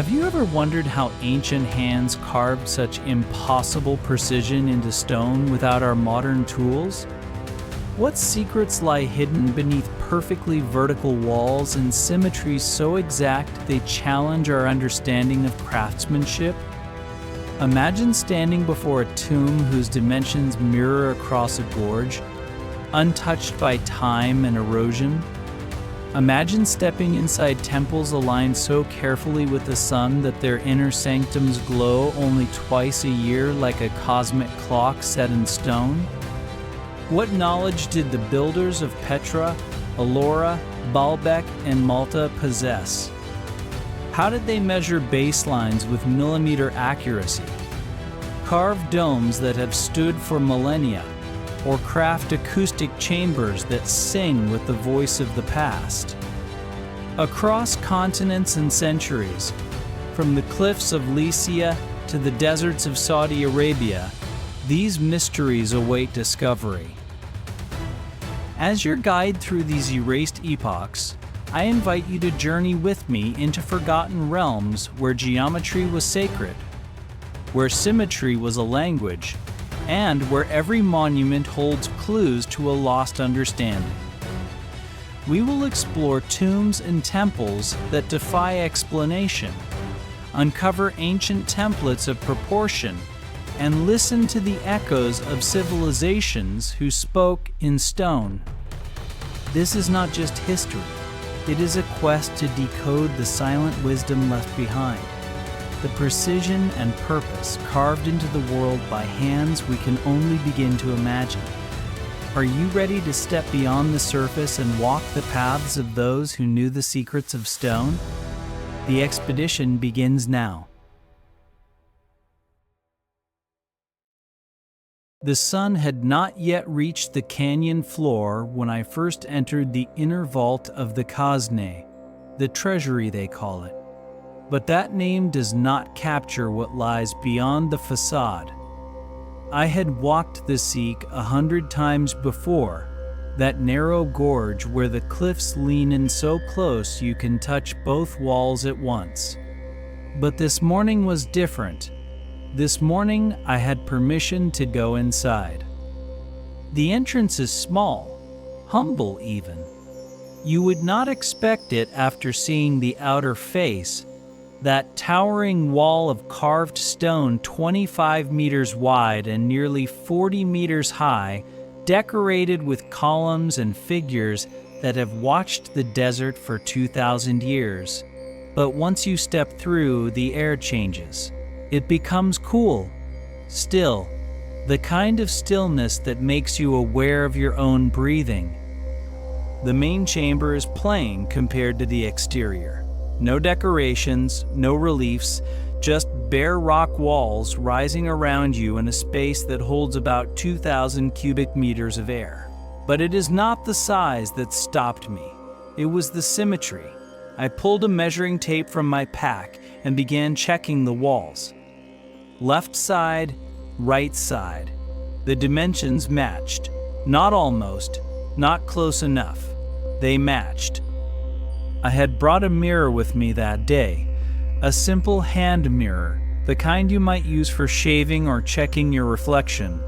Have you ever wondered how ancient hands carved such impossible precision into stone without our modern tools? What secrets lie hidden beneath perfectly vertical walls and symmetries so exact they challenge our understanding of craftsmanship? Imagine standing before a tomb whose dimensions mirror across a gorge, untouched by time and erosion. Imagine stepping inside temples aligned so carefully with the sun that their inner sanctums glow only twice a year like a cosmic clock set in stone. What knowledge did the builders of Petra, Ellora, Baalbek, and Malta possess? How did they measure baselines with millimeter accuracy, carve domes that have stood for millennia, or craft acoustic chambers that sing with the voice of the past? Across continents and centuries, from the cliffs of Lycia to the deserts of Saudi Arabia, these mysteries await discovery. As your guide through these erased epochs, I invite you to journey with me into forgotten realms where geometry was sacred, where symmetry was a language, and where every monument holds clues to a lost understanding. We will explore tombs and temples that defy explanation, uncover ancient templates of proportion, and listen to the echoes of civilizations who spoke in stone. This is not just history. It is a quest to decode the silent wisdom left behind, the precision and purpose carved into the world by hands we can only begin to imagine. Are you ready to step beyond the surface and walk the paths of those who knew the secrets of stone? The expedition begins now. The sun had not yet reached the canyon floor when I first entered the inner vault of the Khazne, the treasury they call it. But that name does not capture what lies beyond the facade. I had walked the Seek 100 times before, that narrow gorge where the cliffs lean in so close you can touch both walls at once. But this morning was different. This morning I had permission to go inside. The entrance is small, humble even. You would not expect it after seeing the outer face, that towering wall of carved stone 25 meters wide and nearly 40 meters high, decorated with columns and figures that have watched the desert for 2,000 years. But once you step through, the air changes. It becomes cool, still, the kind of stillness that makes you aware of your own breathing. The main chamber is plain compared to the exterior. No decorations, no reliefs, just bare rock walls rising around you in a space that holds about 2,000 cubic meters of air. But it is not the size that stopped me. It was the symmetry. I pulled a measuring tape from my pack and began checking the walls. Left side, right side. The dimensions matched. Not almost, not close enough. They matched. I had brought a mirror with me that day, a simple hand mirror, the kind you might use for shaving or checking your reflection.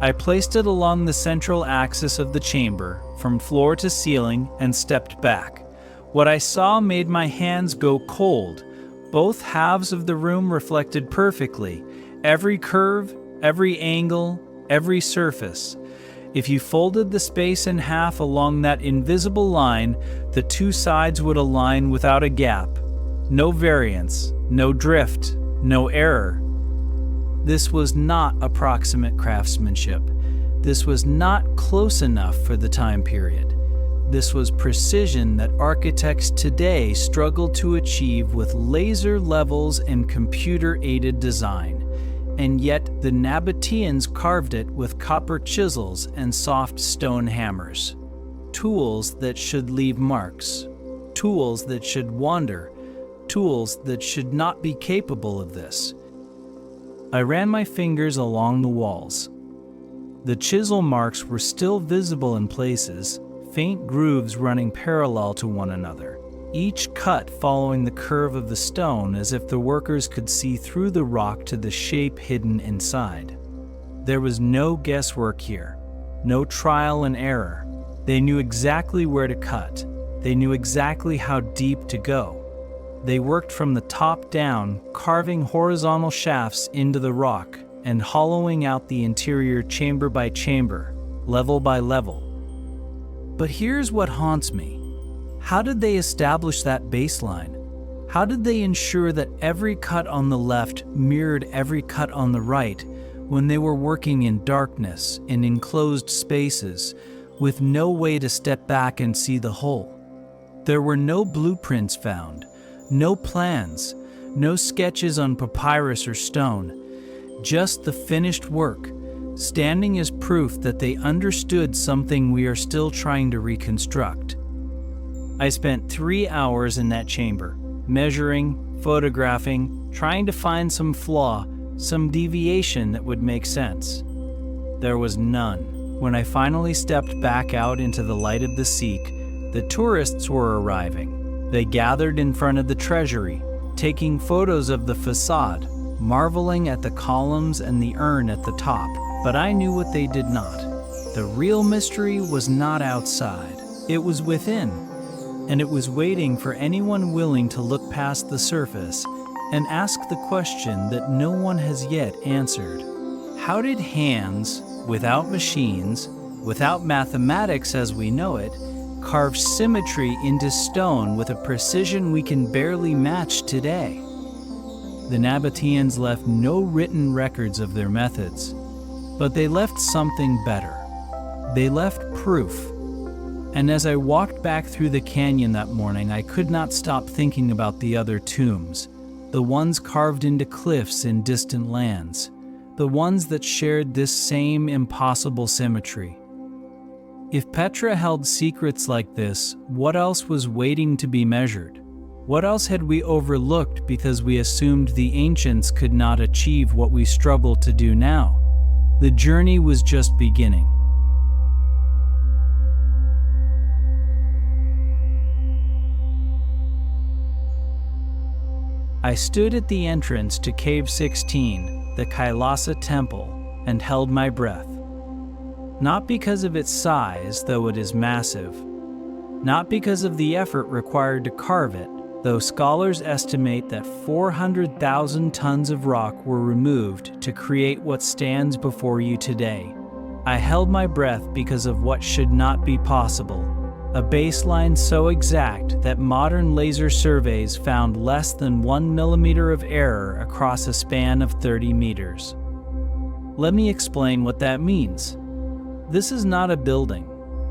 I placed it along the central axis of the chamber, from floor to ceiling, and stepped back. What I saw made my hands go cold. Both halves of the room reflected perfectly, every curve, every angle, every surface. If you folded the space in half along that invisible line, the two sides would align without a gap. No variance, no drift, no error. This was not approximate craftsmanship. This was not close enough for the time period. This was precision that architects today struggle to achieve with laser levels and computer-aided design. And yet the Nabateans carved it with copper chisels and soft stone hammers. Tools that should leave marks. Tools that should wander. Tools that should not be capable of this. I ran my fingers along the walls. The chisel marks were still visible in places, faint grooves running parallel to one another. each cut following the curve of the stone as if the workers could see through the rock to the shape hidden inside. There was no guesswork here, no trial and error. They knew exactly where to cut. They knew exactly how deep to go. They worked from the top down, carving horizontal shafts into the rock and hollowing out the interior chamber by chamber, level by level. But here's what haunts me. How did they establish that baseline? How did they ensure that every cut on the left mirrored every cut on the right when they were working in darkness, in enclosed spaces, with no way to step back and see the whole? There were no blueprints found, no plans, no sketches on papyrus or stone, just the finished work, standing as proof that they understood something we are still trying to reconstruct. I spent 3 hours in that chamber, measuring, photographing, trying to find some flaw, some deviation that would make sense. There was none. When I finally stepped back out into the light of the Seek, the tourists were arriving. They gathered in front of the treasury, taking photos of the facade, marveling at the columns and the urn at the top. But I knew what they did not. The real mystery was not outside. It was within, and it was waiting for anyone willing to look past the surface and ask the question that no one has yet answered. How did hands, without machines, without mathematics as we know it, carve symmetry into stone with a precision we can barely match today? The Nabateans left no written records of their methods, but they left something better. They left proof. And as I walked back through the canyon that morning, I could not stop thinking about the other tombs, the ones carved into cliffs in distant lands, the ones that shared this same impossible symmetry. If Petra held secrets like this, what else was waiting to be measured? What else had we overlooked because we assumed the ancients could not achieve what we struggle to do now? The journey was just beginning. I stood at the entrance to Cave 16, the Kailasa temple, and held my breath. Not because of its size, though it is massive. Not because of the effort required to carve it, though scholars estimate that 400,000 tons of rock were removed to create what stands before you today. I held my breath because of what should not be possible. A baseline so exact that modern laser surveys found less than 1 millimeter of error across a span of 30 meters. Let me explain what that means. This is not a building.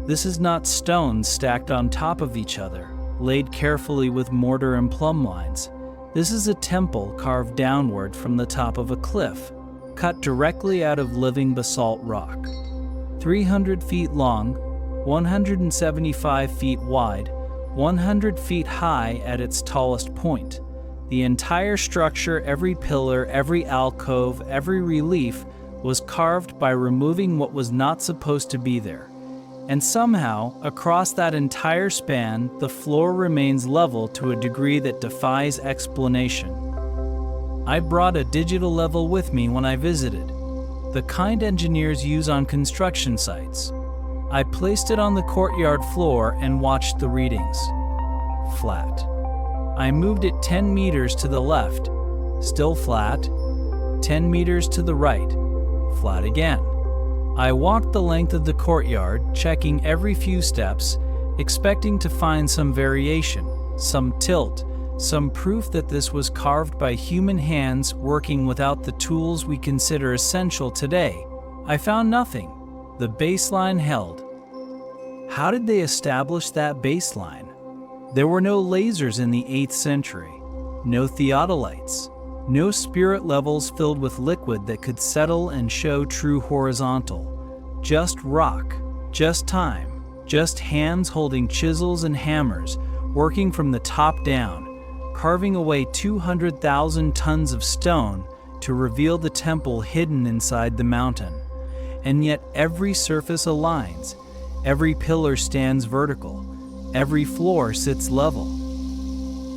This is not stones stacked on top of each other, laid carefully with mortar and plumb lines. This is a temple carved downward from the top of a cliff, cut directly out of living basalt rock. 300 feet long, 175 feet wide, 100 feet high at its tallest point. The entire structure, every pillar, every alcove, every relief was carved by removing what was not supposed to be there. And somehow, across that entire span, the floor remains level to a degree that defies explanation. I brought a digital level with me when I visited, the kind engineers use on construction sites. I placed it on the courtyard floor and watched the readings. Flat. I moved it 10 meters to the left, still flat. 10 meters to the right, flat again. I walked the length of the courtyard, checking every few steps, expecting to find some variation, some tilt, some proof that this was carved by human hands working without the tools we consider essential today. I found nothing. The baseline held. How did they establish that baseline? There were no lasers in the 8th century, no theodolites, no spirit levels filled with liquid that could settle and show true horizontal. Just rock, just time, just hands holding chisels and hammers, working from the top down, carving away 200,000 tons of stone to reveal the temple hidden inside the mountain. And yet every surface aligns, every pillar stands vertical, every floor sits level.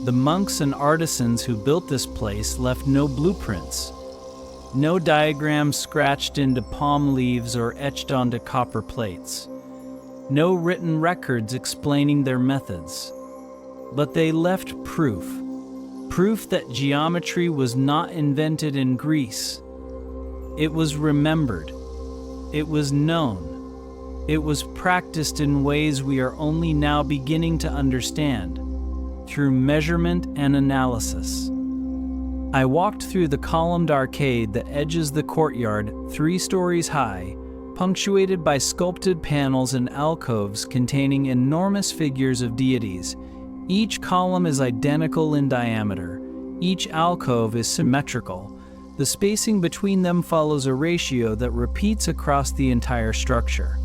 The monks and artisans who built this place left no blueprints, no diagrams scratched into palm leaves or etched onto copper plates, no written records explaining their methods. But they left proof that geometry was not invented in Greece. It was remembered. It was known. It was practiced in ways we are only now beginning to understand, through measurement and analysis. I walked through the columned arcade that edges the courtyard 3 stories high, punctuated by sculpted panels and alcoves containing enormous figures of deities. Each column is identical in diameter. Each alcove is symmetrical. The spacing between them follows a ratio that repeats across the entire structure.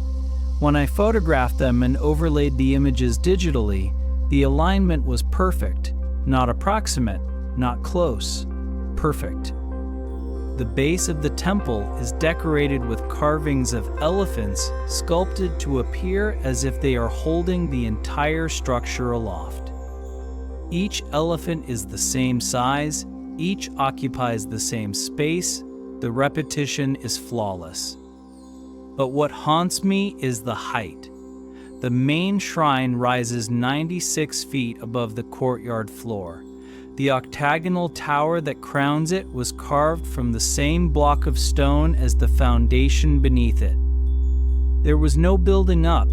When I photographed them and overlaid the images digitally, the alignment was perfect, not approximate, not close, perfect. The base of the temple is decorated with carvings of elephants sculpted to appear as if they are holding the entire structure aloft. Each elephant is the same size, each occupies the same space, the repetition is flawless. But what haunts me is the height. The main shrine rises 96 feet above the courtyard floor. The octagonal tower that crowns it was carved from the same block of stone as the foundation beneath it. There was no building up,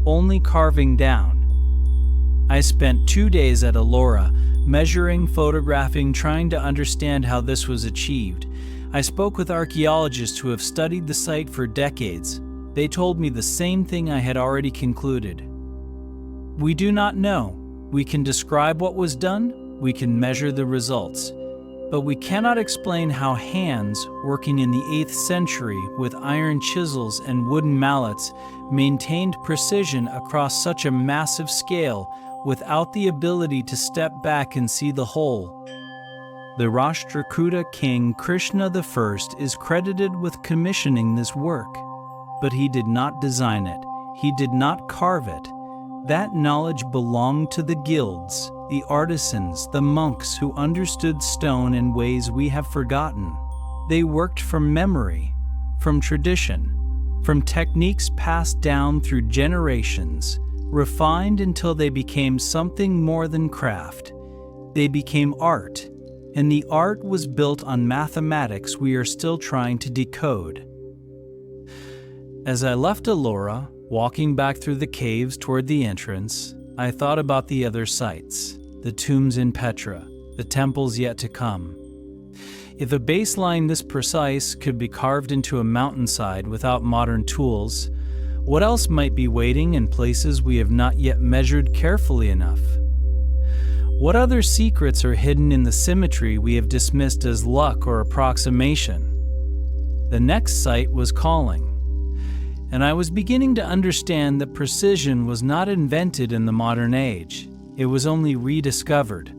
only carving down. I spent 2 days at Ellora, measuring, photographing, trying to understand how this was achieved. I spoke with archaeologists who have studied the site for decades. They told me the same thing I had already concluded. We do not know. We can describe what was done, we can measure the results, but we cannot explain how hands, working in the 8th century with iron chisels and wooden mallets, maintained precision across such a massive scale without the ability to step back and see the whole. The Rashtrakuta king Krishna I is credited with commissioning this work, but he did not design it. He did not carve it. That knowledge belonged to the guilds, the artisans, the monks who understood stone in ways we have forgotten. They worked from memory, from tradition, from techniques passed down through generations, refined until they became something more than craft. They became art, and the art was built on mathematics we are still trying to decode. As I left Ellora, walking back through the caves toward the entrance, I thought about the other sites, the tombs in Petra, the temples yet to come. If a baseline this precise could be carved into a mountainside without modern tools, what else might be waiting in places we have not yet measured carefully enough? What other secrets are hidden in the symmetry we have dismissed as luck or approximation? The next site was calling, and I was beginning to understand that precision was not invented in the modern age. It was only rediscovered.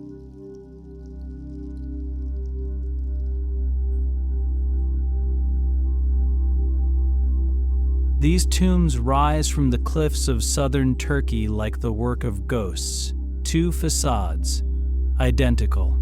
These tombs rise from the cliffs of southern Turkey like the work of ghosts. 2 facades, identical,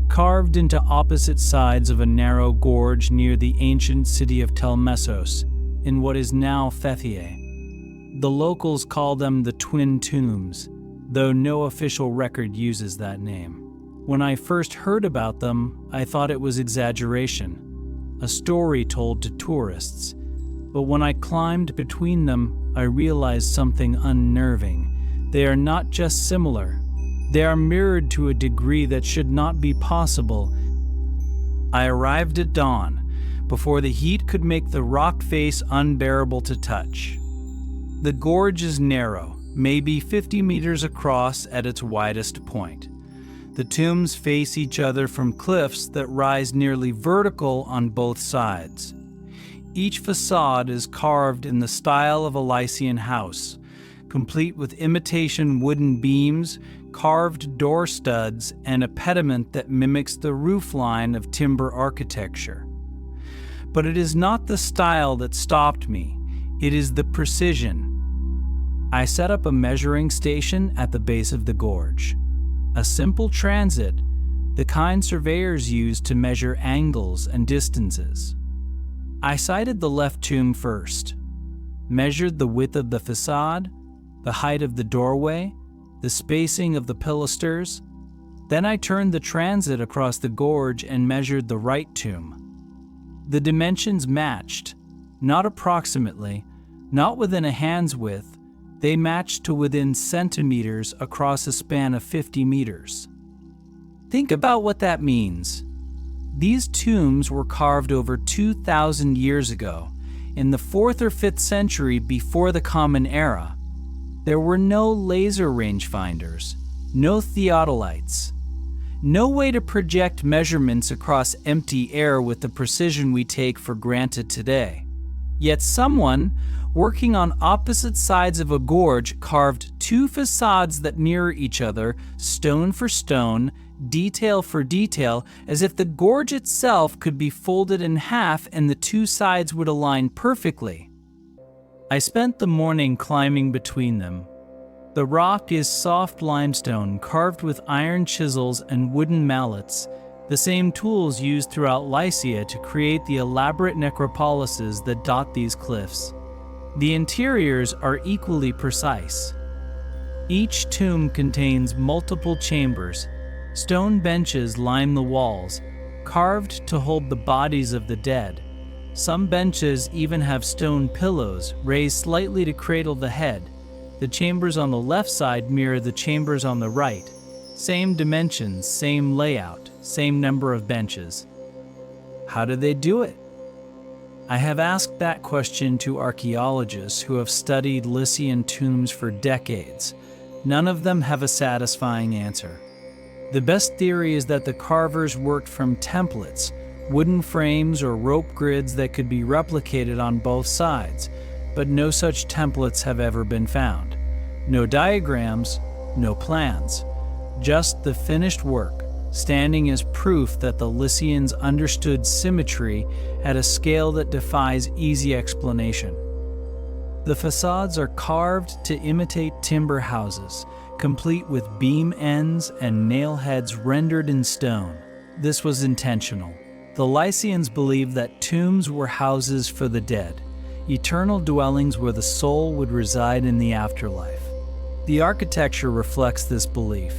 carved into opposite sides of a narrow gorge near the ancient city of Telmessos, in what is now Fethiye. The locals call them the Twin Tombs, though no official record uses that name. When I first heard about them, I thought it was exaggeration, a story told to tourists. But when I climbed between them, I realized something unnerving. They are not just similar. They are mirrored to a degree that should not be possible. I arrived at dawn, before the heat could make the rock face unbearable to touch. The gorge is narrow, maybe 50 meters across at its widest point. The tombs face each other from cliffs that rise nearly vertical on both sides. Each facade is carved in the style of a Lycian house, complete with imitation wooden beams, carved door studs, and a pediment that mimics the roofline of timber architecture. But it is not the style that stopped me, it is the precision. I set up a measuring station at the base of the gorge. A simple transit, the kind surveyors use to measure angles and distances. I sighted the left tomb first, measured the width of the facade, the height of the doorway, the spacing of the pilasters. Then I turned the transit across the gorge and measured the right tomb. The dimensions matched, not approximately, not within a hand's width. They matched to within centimeters across a span of 50 meters. Think about what that means. These tombs were carved over 2,000 years ago, in the 4th or 5th century before the Common Era. There were no laser rangefinders, no theodolites, no way to project measurements across empty air with the precision we take for granted today. Yet someone, working on opposite sides of a gorge, carved 2 facades that mirror each other, stone for stone, detail for detail, as if the gorge itself could be folded in half and the 2 sides would align perfectly. I spent the morning climbing between them. The rock is soft limestone carved with iron chisels and wooden mallets, the same tools used throughout Lycia to create the elaborate necropolises that dot these cliffs. The interiors are equally precise. Each tomb contains multiple chambers. Stone benches line the walls, carved to hold the bodies of the dead. Some benches even have stone pillows raised slightly to cradle the head. The chambers on the left side mirror the chambers on the right. Same dimensions, same layout, same number of benches. How do they do it? I have asked that question to archaeologists who have studied Lycian tombs for decades. None of them have a satisfying answer. The best theory is that the carvers worked from templates, wooden frames or rope grids that could be replicated on both sides, but no such templates have ever been found. No diagrams, no plans, just the finished work, standing as proof that the Lycians understood symmetry at a scale that defies easy explanation. The facades are carved to imitate timber houses, complete with beam ends and nail heads rendered in stone. This was intentional. The Lycians believed that tombs were houses for the dead, eternal dwellings where the soul would reside in the afterlife. The architecture reflects this belief.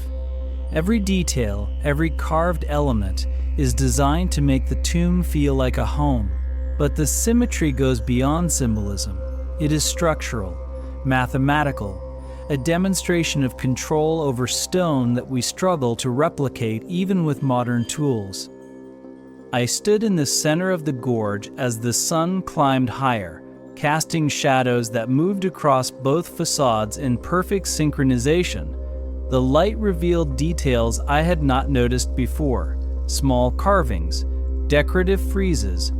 Every detail, every carved element is designed to make the tomb feel like a home. But the symmetry goes beyond symbolism. It is structural, mathematical, a demonstration of control over stone that we struggle to replicate even with modern tools. I stood in the center of the gorge as the sun climbed higher, casting shadows that moved across both facades in perfect synchronization. The light revealed details I had not noticed before: small carvings, decorative friezes,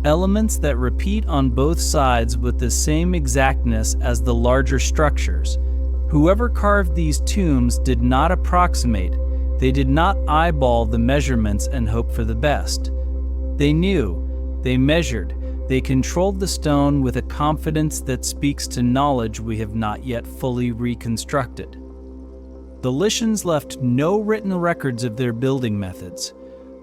elements that repeat on both sides with the same exactness as the larger structures. Whoever carved these tombs did not approximate. They did not eyeball the measurements and hope for the best. They knew, they measured, they controlled the stone with a confidence that speaks to knowledge we have not yet fully reconstructed. The Lycians left no written records of their building methods.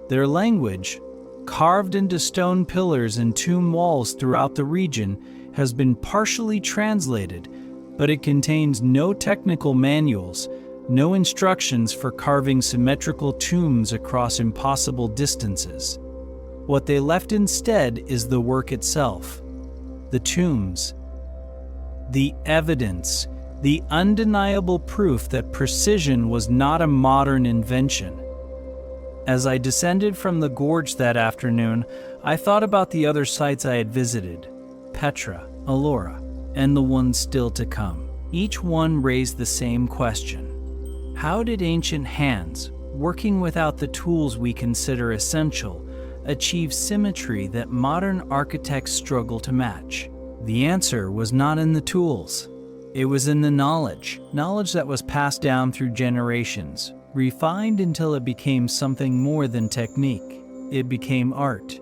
Their language, carved into stone pillars and tomb walls throughout the region, has been partially translated, but it contains no technical manuals, no instructions for carving symmetrical tombs across impossible distances. What they left instead is the work itself, the tombs, the evidence, the undeniable proof that precision was not a modern invention. As I descended from the gorge that afternoon, I thought about the other sites I had visited, Petra, Ellora, and the ones still to come. Each one raised the same question. How did ancient hands, working without the tools we consider essential, achieve symmetry that modern architects struggle to match? The answer was not in the tools. It was in the knowledge that was passed down through generations, refined until it became something more than technique. It became art.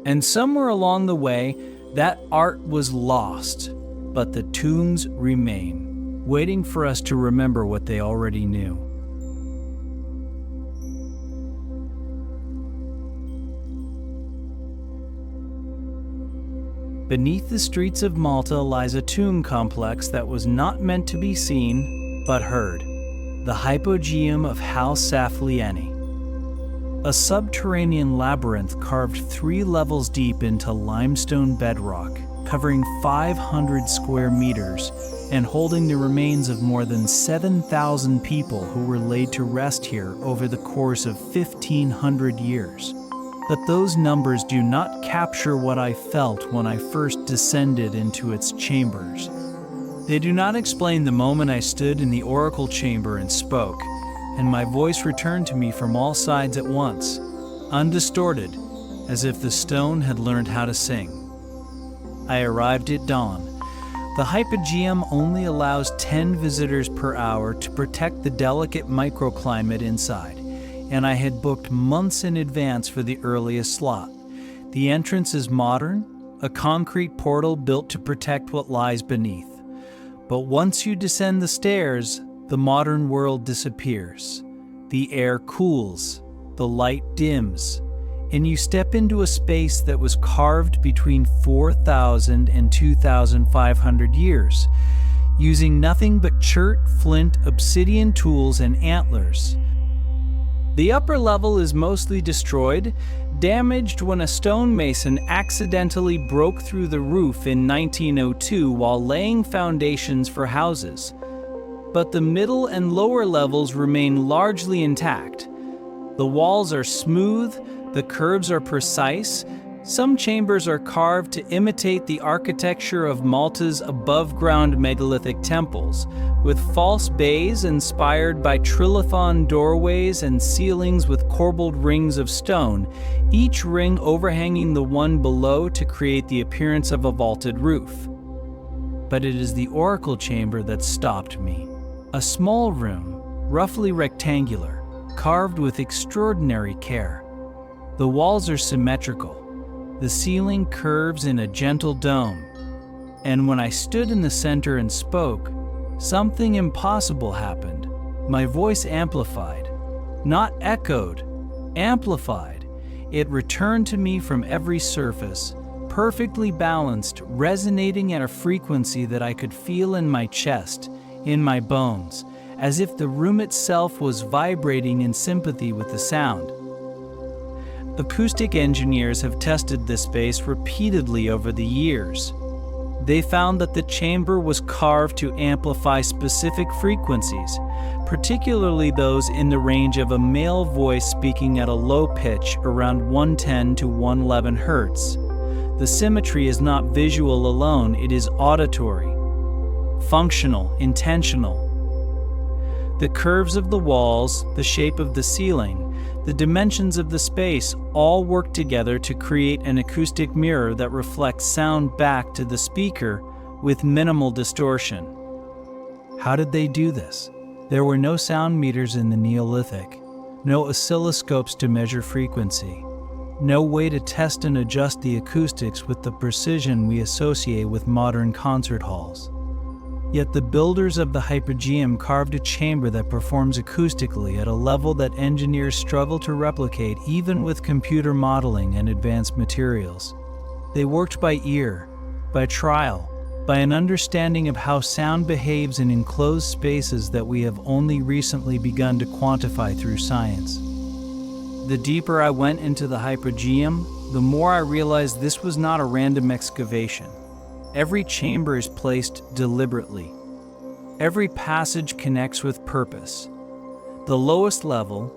And somewhere along the way, that art was lost, but the tombs remain, waiting for us to remember what they already knew. Beneath the streets of Malta lies a tomb complex that was not meant to be seen, but heard. The Hypogeum of House Saflieni. A subterranean labyrinth carved 3 levels deep into limestone bedrock, covering 500 square meters and holding the remains of more than 7,000 people who were laid to rest here over the course of 1,500 years. But those numbers do not capture what I felt when I first descended into its chambers. They do not explain the moment I stood in the oracle chamber and spoke, and my voice returned to me from all sides at once, undistorted, as if the stone had learned how to sing. I arrived at dawn. The Hypogeum only allows 10 visitors per hour to protect the delicate microclimate inside, and I had booked months in advance for the earliest slot. The entrance is modern, a concrete portal built to protect what lies beneath. But once you descend the stairs, the modern world disappears. The air cools, the light dims, and you step into a space that was carved between 4,000 and 2,500 years, using nothing but chert, flint, obsidian tools, and antlers. The upper level is mostly destroyed, damaged when a stonemason accidentally broke through the roof in 1902 while laying foundations for houses. But the middle and lower levels remain largely intact. The walls are smooth, the curves are precise. Some chambers are carved to imitate the architecture of Malta's above-ground megalithic temples, with false bays inspired by trilithon doorways and ceilings with corbelled rings of stone, each ring overhanging the one below to create the appearance of a vaulted roof. But it is the oracle chamber that stopped me. A small room, roughly rectangular, carved with extraordinary care. The walls are symmetrical. The ceiling curves in a gentle dome. And when I stood in the center and spoke, something impossible happened. My voice amplified. Not echoed, amplified. It returned to me from every surface, perfectly balanced, resonating at a frequency that I could feel in my chest, in my bones, as if the room itself was vibrating in sympathy with the sound. Acoustic engineers have tested this space repeatedly over the years. They found that the chamber was carved to amplify specific frequencies, particularly those in the range of a male voice speaking at a low pitch around 110 to 111 Hz. The symmetry is not visual alone, it is auditory, functional, intentional. The curves of the walls, the shape of the ceiling, the dimensions of the space all work together to create an acoustic mirror that reflects sound back to the speaker with minimal distortion. How did they do this? There were no sound meters in the Neolithic, no oscilloscopes to measure frequency, no way to test and adjust the acoustics with the precision we associate with modern concert halls. Yet the builders of the Hypogeum carved a chamber that performs acoustically at a level that engineers struggle to replicate even with computer modeling and advanced materials. They worked by ear, by trial, by an understanding of how sound behaves in enclosed spaces that we have only recently begun to quantify through science. The deeper I went into the Hypogeum, the more I realized this was not a random excavation. Every chamber is placed deliberately. Every passage connects with purpose. The lowest level,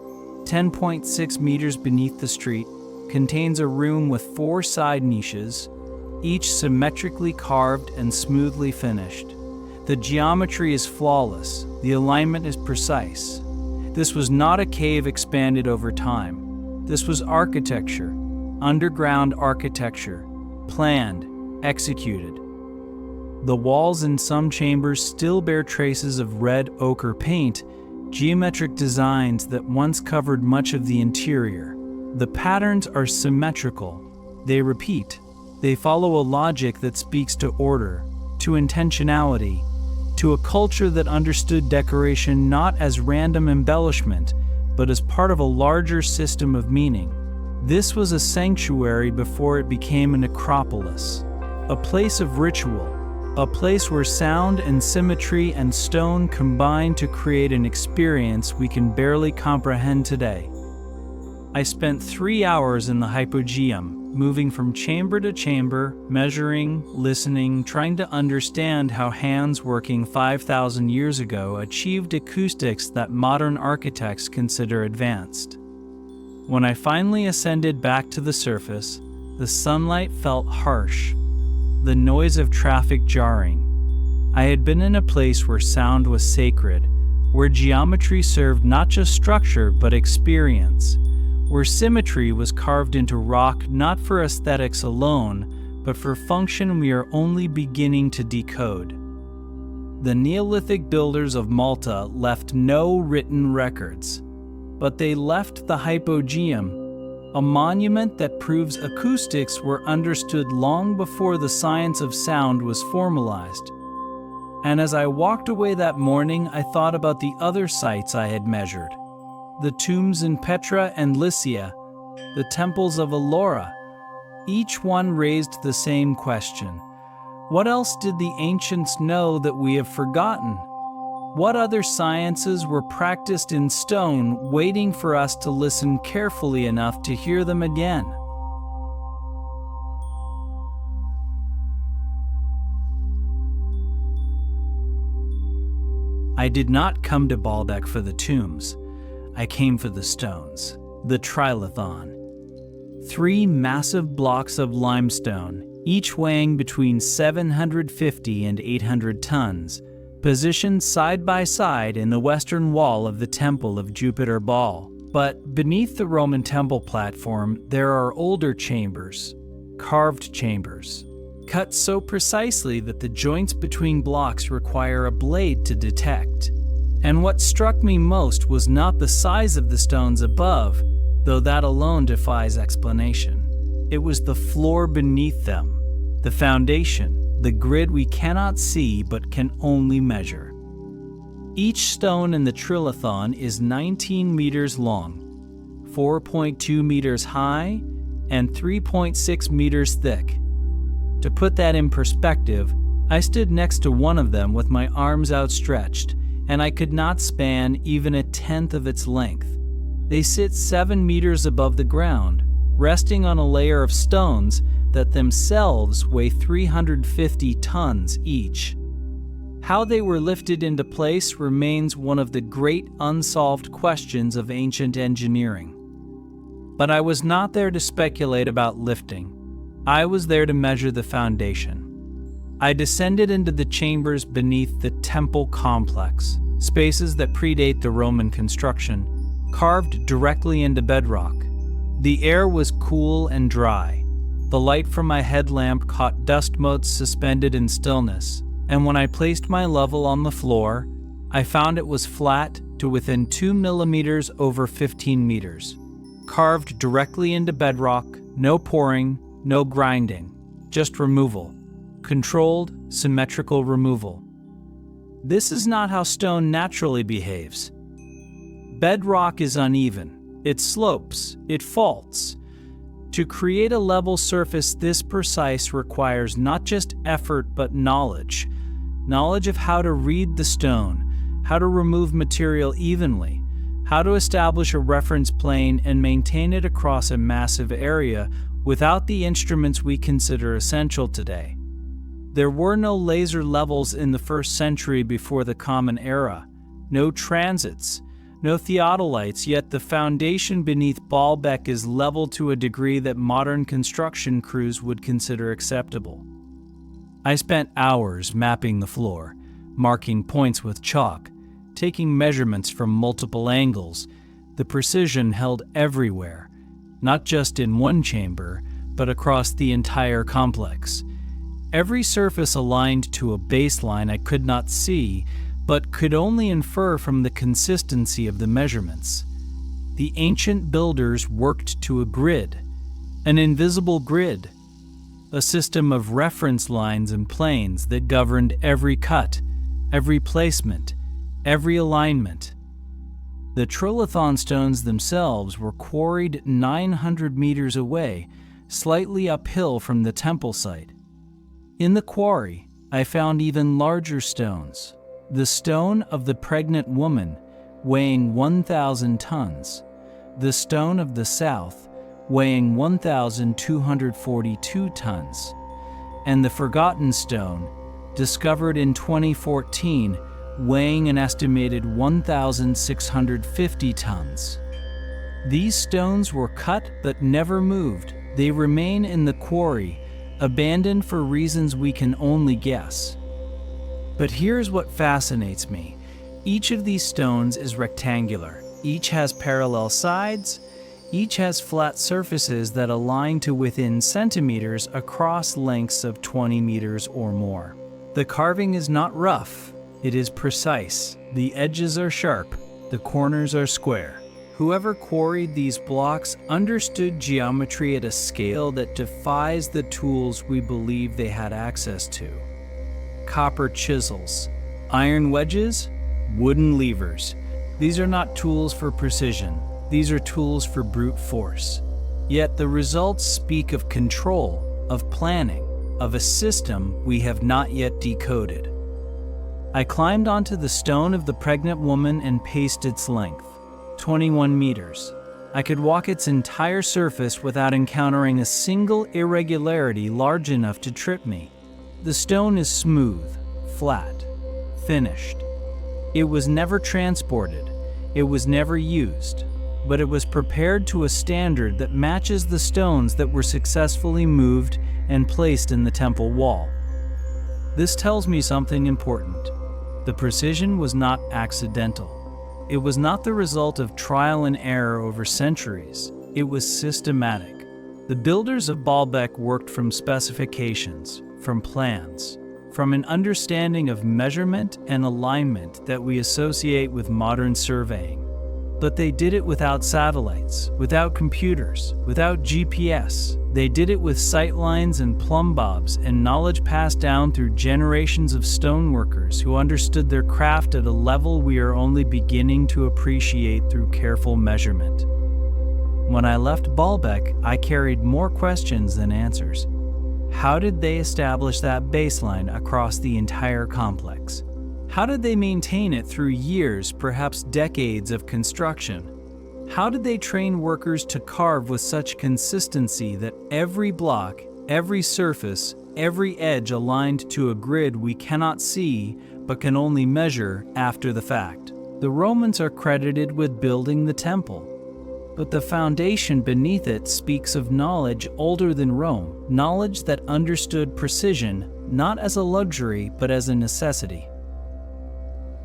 10.6 meters beneath the street, contains a room with 4 side niches, each symmetrically carved and smoothly finished. The geometry is flawless. The alignment is precise. This was not a cave expanded over time. This was architecture, underground architecture, planned, executed. The walls in some chambers still bear traces of red ochre paint, geometric designs that once covered much of the interior. The patterns are symmetrical. They repeat. They follow a logic that speaks to order, to intentionality, to a culture that understood decoration not as random embellishment, but as part of a larger system of meaning. This was a sanctuary before it became a necropolis. a place of ritual, a place where sound and symmetry and stone combine to create an experience we can barely comprehend today. I spent 3 hours in the Hypogeum, moving from chamber to chamber, measuring, listening, trying to understand how hands working 5,000 years ago achieved acoustics that modern architects consider advanced. When I finally ascended back to the surface, the sunlight felt harsh, the noise of traffic jarring. I had been in a place where sound was sacred, where geometry served not just structure but experience, where symmetry was carved into rock not for aesthetics alone, but for function we are only beginning to decode. The Neolithic builders of Malta left no written records, but they left the Hypogeum, a monument that proves acoustics were understood long before the science of sound was formalized. And as I walked away that morning, I thought about the other sites I had measured. The tombs in Petra and Lycia, the temples of Ellora. Each one raised the same question. What else did the ancients know that we have forgotten? What other sciences were practiced in stone, waiting for us to listen carefully enough to hear them again? I did not come to Baalbek for the tombs. I came for the stones, the Triliths. 3 massive blocks of limestone, each weighing between 750 and 800 tons, positioned side by side in the western wall of the Temple of Jupiter Baal. But beneath the Roman temple platform, there are older chambers, carved chambers, cut so precisely that the joints between blocks require a blade to detect. And what struck me most was not the size of the stones above, though that alone defies explanation. It was the floor beneath them, the foundation, the grid we cannot see but can only measure. Each stone in the Triliths is 19 meters long, 4.2 meters high, and 3.6 meters thick. To put that in perspective, I stood next to one of them with my arms outstretched, and I could not span even 1/10 of its length. They sit 7 meters above the ground, resting on a layer of stones that themselves weigh 350 tons each. How they were lifted into place remains one of the great unsolved questions of ancient engineering. But I was not there to speculate about lifting. I was there to measure the foundation. I descended into the chambers beneath the temple complex, spaces that predate the Roman construction, carved directly into bedrock. The air was cool and dry. The light from my headlamp caught dust motes suspended in stillness, and when I placed my level on the floor, I found it was flat to within 2 millimeters over 15 meters. Carved directly into bedrock, no pouring, no grinding, just removal. Controlled, symmetrical removal. This is not how stone naturally behaves. Bedrock is uneven. It slopes. It faults. To create a level surface this precise requires not just effort but knowledge. Knowledge of how to read the stone, how to remove material evenly, how to establish a reference plane and maintain it across a massive area without the instruments we consider essential today. There were no laser levels in the 1st century before the Common Era, no transits, no theodolites, yet the foundation beneath Baalbek is leveled to a degree that modern construction crews would consider acceptable. I spent hours mapping the floor, marking points with chalk, taking measurements from multiple angles, the precision held everywhere, not just in one chamber, but across the entire complex. Every surface aligned to a baseline I could not see, but could only infer from the consistency of the measurements. The ancient builders worked to a grid, an invisible grid, a system of reference lines and planes that governed every cut, every placement, every alignment. The Triliths stones themselves were quarried 900 meters away, slightly uphill from the temple site. In the quarry, I found even larger stones. The stone of the pregnant woman, weighing 1,000 tons. The stone of the south, weighing 1,242 tons. And the forgotten stone, discovered in 2014, weighing an estimated 1,650 tons. These stones were cut but never moved. They remain in the quarry, abandoned for reasons we can only guess. But here's what fascinates me. Each of these stones is rectangular. Each has parallel sides. Each has flat surfaces that align to within centimeters across lengths of 20 meters or more. The carving is not rough. It is precise. The edges are sharp. The corners are square. Whoever quarried these blocks understood geometry at a scale that defies the tools we believe they had access to. Copper chisels, iron wedges, wooden levers. These are not tools for precision. These are tools for brute force. Yet the results speak of control, of planning, of a system we have not yet decoded. I climbed onto the stone of the pregnant woman and paced its length, 21 meters. I could walk its entire surface without encountering a single irregularity large enough to trip me. The stone is smooth, flat, finished. It was never transported. It was never used. But it was prepared to a standard that matches the stones that were successfully moved and placed in the temple wall. This tells me something important. The precision was not accidental. It was not the result of trial and error over centuries. It was systematic. The builders of Baalbek worked from specifications, from plans, from an understanding of measurement and alignment that we associate with modern surveying. But they did it without satellites, without computers, without GPS. They did it with sightlines and plumb bobs and knowledge passed down through generations of stoneworkers who understood their craft at a level we are only beginning to appreciate through careful measurement. When I left Baalbek, I carried more questions than answers. How did they establish that baseline across the entire complex? How did they maintain it through years, perhaps decades of construction? How did they train workers to carve with such consistency that every block, every surface, every edge aligned to a grid we cannot see but can only measure after the fact? The Romans are credited with building the temple, but the foundation beneath it speaks of knowledge older than Rome, knowledge that understood precision not as a luxury but as a necessity.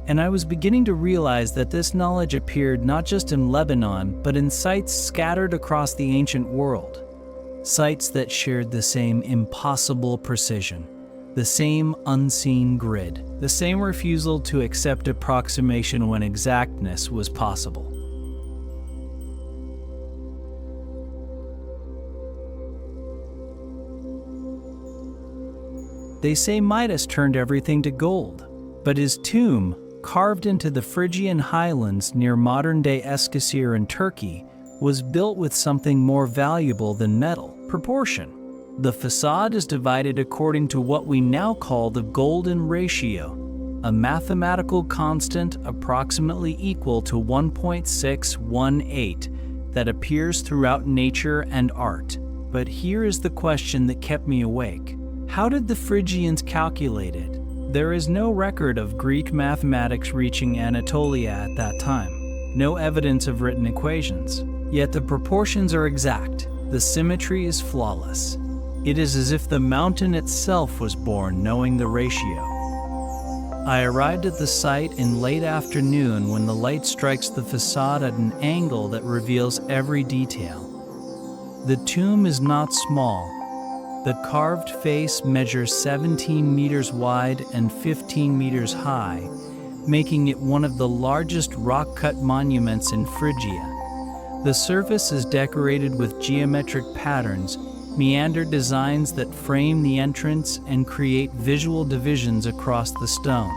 And I was beginning to realize that this knowledge appeared not just in Lebanon, but in sites scattered across the ancient world. Sites that shared the same impossible precision, the same unseen grid, the same refusal to accept approximation when exactness was possible. They say Midas turned everything to gold, but his tomb, carved into the Phrygian highlands near modern-day Eskişehir in Turkey, was built with something more valuable than metal: proportion. The facade is divided according to what we now call the golden ratio, a mathematical constant approximately equal to 1.618 that appears throughout nature and art. But here is the question that kept me awake. How did the Phrygians calculate it? There is no record of Greek mathematics reaching Anatolia at that time, no evidence of written equations. Yet the proportions are exact, the symmetry is flawless. It is as if the mountain itself was born knowing the ratio. I arrived at the site in late afternoon when the light strikes the facade at an angle that reveals every detail. The tomb is not small. The carved face measures 17 meters wide and 15 meters high, making it one of the largest rock-cut monuments in Phrygia. The surface is decorated with geometric patterns, meandered designs that frame the entrance and create visual divisions across the stone.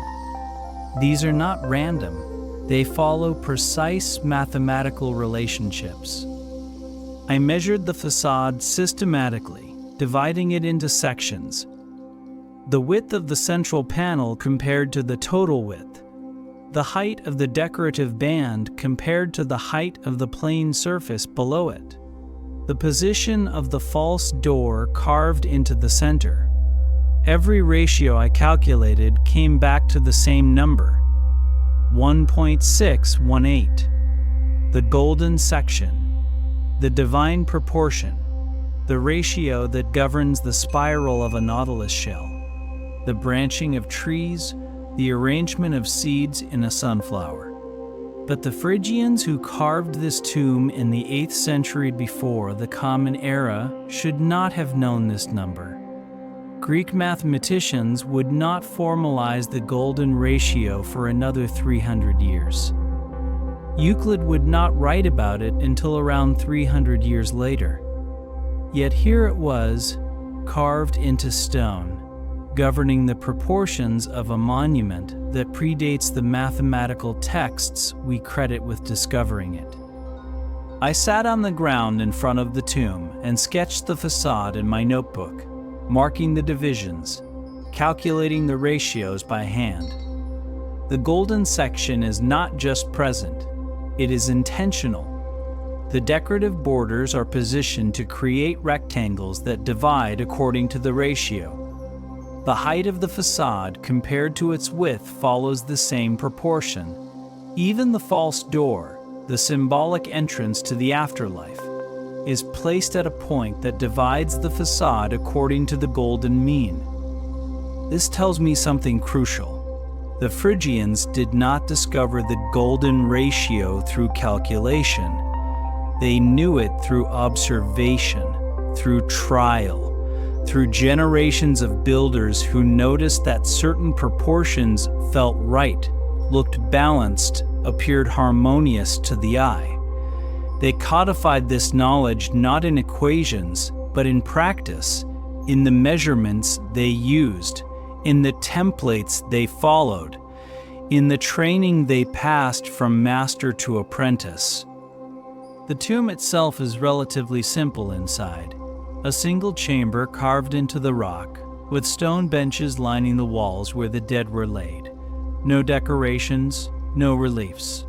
These are not random. They follow precise mathematical relationships. I measured the facade systematically, dividing it into sections. the width of the central panel compared to the total width, the height of the decorative band compared to the height of the plane surface below it, the position of the false door carved into the center. Every ratio I calculated came back to the same number, 1.618. The golden section, the divine proportion, the ratio that governs the spiral of a nautilus shell, the branching of trees, the arrangement of seeds in a sunflower. But the Phrygians who carved this tomb in the 8th century before the Common Era should not have known this number. Greek mathematicians would not formalize the golden ratio for another 300 years. Euclid would not write about it until around 300 years later. Yet here it was, carved into stone, governing the proportions of a monument that predates the mathematical texts we credit with discovering it. I sat on the ground in front of the tomb and sketched the facade in my notebook, marking the divisions, calculating the ratios by hand. The golden section is not just present, it is intentional. The decorative borders are positioned to create rectangles that divide according to the ratio. The height of the facade compared to its width follows the same proportion. Even the false door, the symbolic entrance to the afterlife, is placed at a point that divides the facade according to the golden mean. This tells me something crucial. The Phrygians did not discover the golden ratio through calculation. They knew it through observation, through trial, through generations of builders who noticed that certain proportions felt right, looked balanced, appeared harmonious to the eye. They codified this knowledge not in equations, but in practice, in the measurements they used, in the templates they followed, in the training they passed from master to apprentice. The tomb itself is relatively simple inside. A single chamber carved into the rock, with stone benches lining the walls where the dead were laid. No decorations, no reliefs.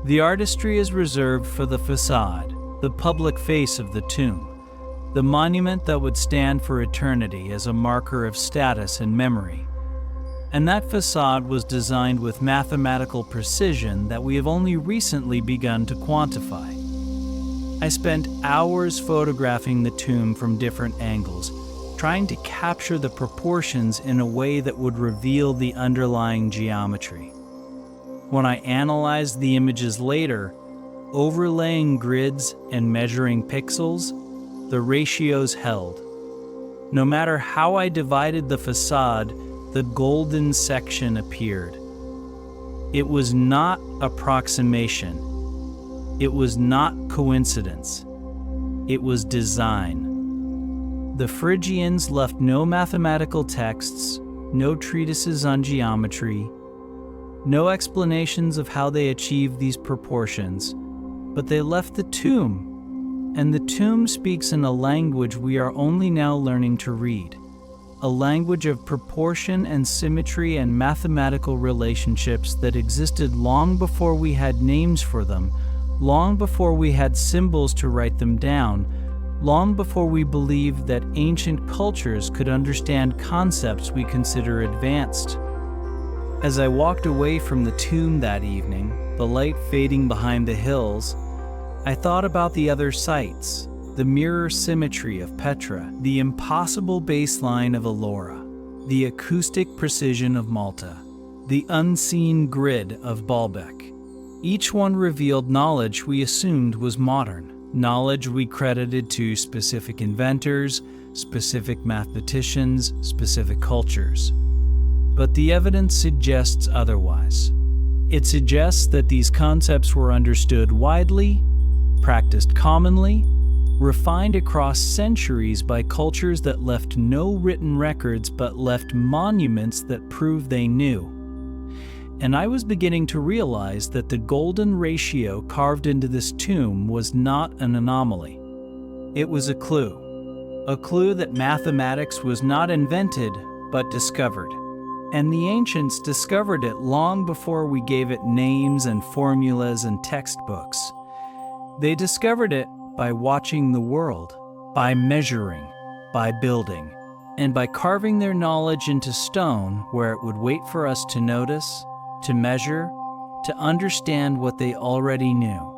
The artistry is reserved for the facade, the public face of the tomb, the monument that would stand for eternity as a marker of status and memory. And that facade was designed with mathematical precision that we have only recently begun to quantify. I spent hours photographing the tomb from different angles, trying to capture the proportions in a way that would reveal the underlying geometry. When I analyzed the images later, overlaying grids and measuring pixels, the ratios held. No matter how I divided the facade, the golden section appeared. It was not approximation. It was not coincidence. It was design. The Phrygians left no mathematical texts, no treatises on geometry, no explanations of how they achieved these proportions, but they left the tomb, and the tomb speaks in a language we are only now learning to read, a language of proportion and symmetry and mathematical relationships that existed long before we had names for them, long before we had symbols to write them down, long before we believed that ancient cultures could understand concepts we consider advanced. As I walked away from the tomb that evening, the light fading behind the hills, I thought about the other sights, the mirror symmetry of Petra, the impossible baseline of Ellora, the acoustic precision of Malta, the unseen grid of Baalbek. Each one revealed knowledge we assumed was modern, knowledge we credited to specific inventors, specific mathematicians, specific cultures. But the evidence suggests otherwise. It suggests that these concepts were understood widely, practiced commonly, refined across centuries by cultures that left no written records but left monuments that prove they knew. And I was beginning to realize that the golden ratio carved into this tomb was not an anomaly. It was a clue that mathematics was not invented, but discovered. And the ancients discovered it long before we gave it names and formulas and textbooks. They discovered it by watching the world, by measuring, by building, and by carving their knowledge into stone where it would wait for us to notice, to measure, to understand what they already knew.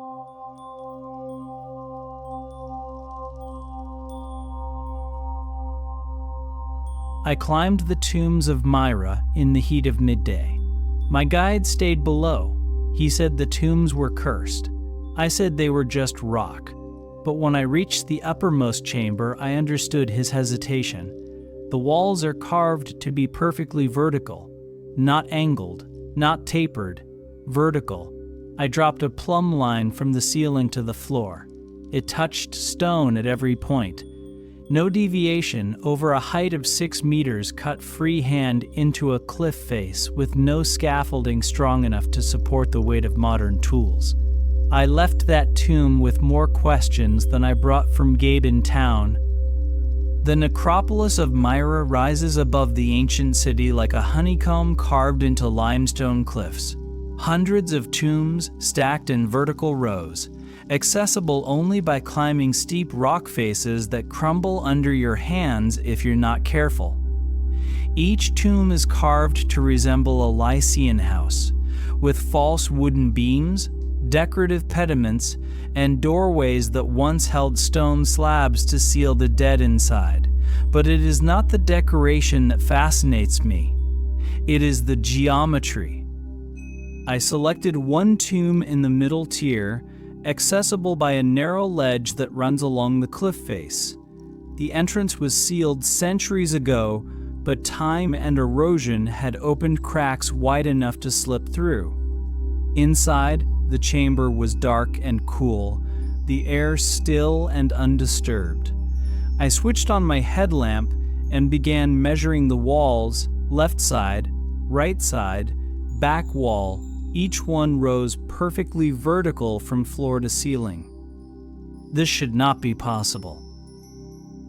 I climbed the tombs of Myra in the heat of midday. My guide stayed below. He said the tombs were cursed. I said they were just rock. But when I reached the uppermost chamber, I understood his hesitation. The walls are carved to be perfectly vertical, not angled, not tapered, vertical. I dropped a plumb line from the ceiling to the floor. It touched stone at every point. No deviation over a height of 6 meters cut freehand into a cliff face with no scaffolding strong enough to support the weight of modern tools. I left that tomb with more questions than I brought from Gabe in town. The necropolis of Myra rises above the ancient city like a honeycomb carved into limestone cliffs. Hundreds of tombs stacked in vertical rows, accessible only by climbing steep rock faces that crumble under your hands if you're not careful. Each tomb is carved to resemble a Lycian house, with false wooden beams, decorative pediments, and doorways that once held stone slabs to seal the dead inside. But it is not the decoration that fascinates me. It is the geometry. I selected one tomb in the middle tier, accessible by a narrow ledge that runs along the cliff face. The entrance was sealed centuries ago, but time and erosion had opened cracks wide enough to slip through. Inside, the chamber was dark and cool, the air still and undisturbed. I switched on my headlamp and began measuring the walls, left side, right side, back wall. Each one rose perfectly vertical from floor to ceiling. This should not be possible.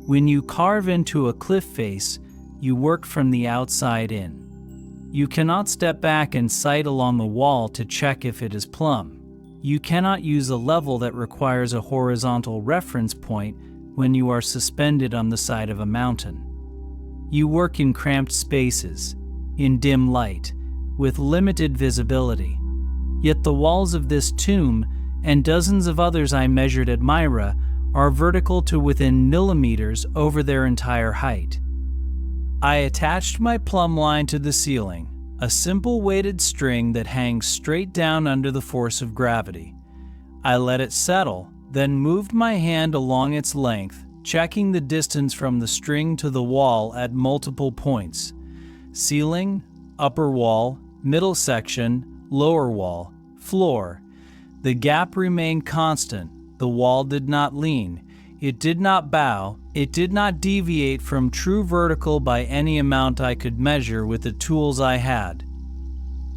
When you carve into a cliff face, you work from the outside in. You cannot step back and sight along the wall to check if it is plumb. You cannot use a level that requires a horizontal reference point when you are suspended on the side of a mountain. You work in cramped spaces, in dim light, with limited visibility. Yet the walls of this tomb, and dozens of others I measured at Myra, are vertical to within millimeters over their entire height. I attached my plumb line to the ceiling, a simple weighted string that hangs straight down under the force of gravity. I let it settle, then moved my hand along its length, checking the distance from the string to the wall at multiple points. Ceiling, upper wall, middle section, lower wall, floor. The gap remained constant. The wall did not lean. It did not bow. It did not deviate from true vertical by any amount I could measure with the tools I had.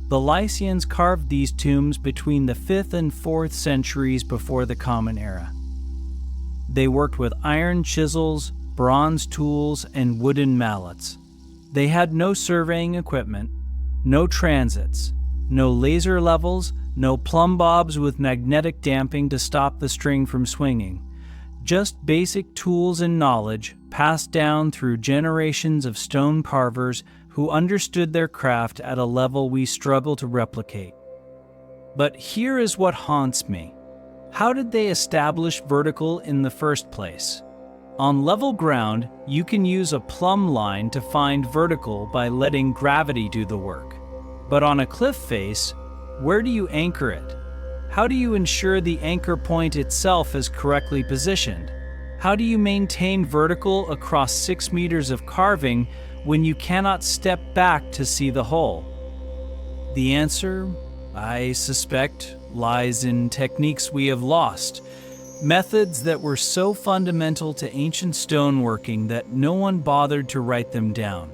The Lycians carved these tombs between the 5th and 4th centuries before the Common Era. They worked with iron chisels, bronze tools, and wooden mallets. They had no surveying equipment, no transits, no laser levels, no plumb bobs with magnetic damping to stop the string from swinging. Just basic tools and knowledge passed down through generations of stone carvers who understood their craft at a level we struggle to replicate. But here is what haunts me. How did they establish vertical in the first place? On level ground, you can use a plumb line to find vertical by letting gravity do the work. But on a cliff face, where do you anchor it? How do you ensure the anchor point itself is correctly positioned? How do you maintain vertical across 6 meters of carving when you cannot step back to see the hole? The answer, I suspect, lies in techniques we have lost. Methods that were so fundamental to ancient stoneworking that no one bothered to write them down.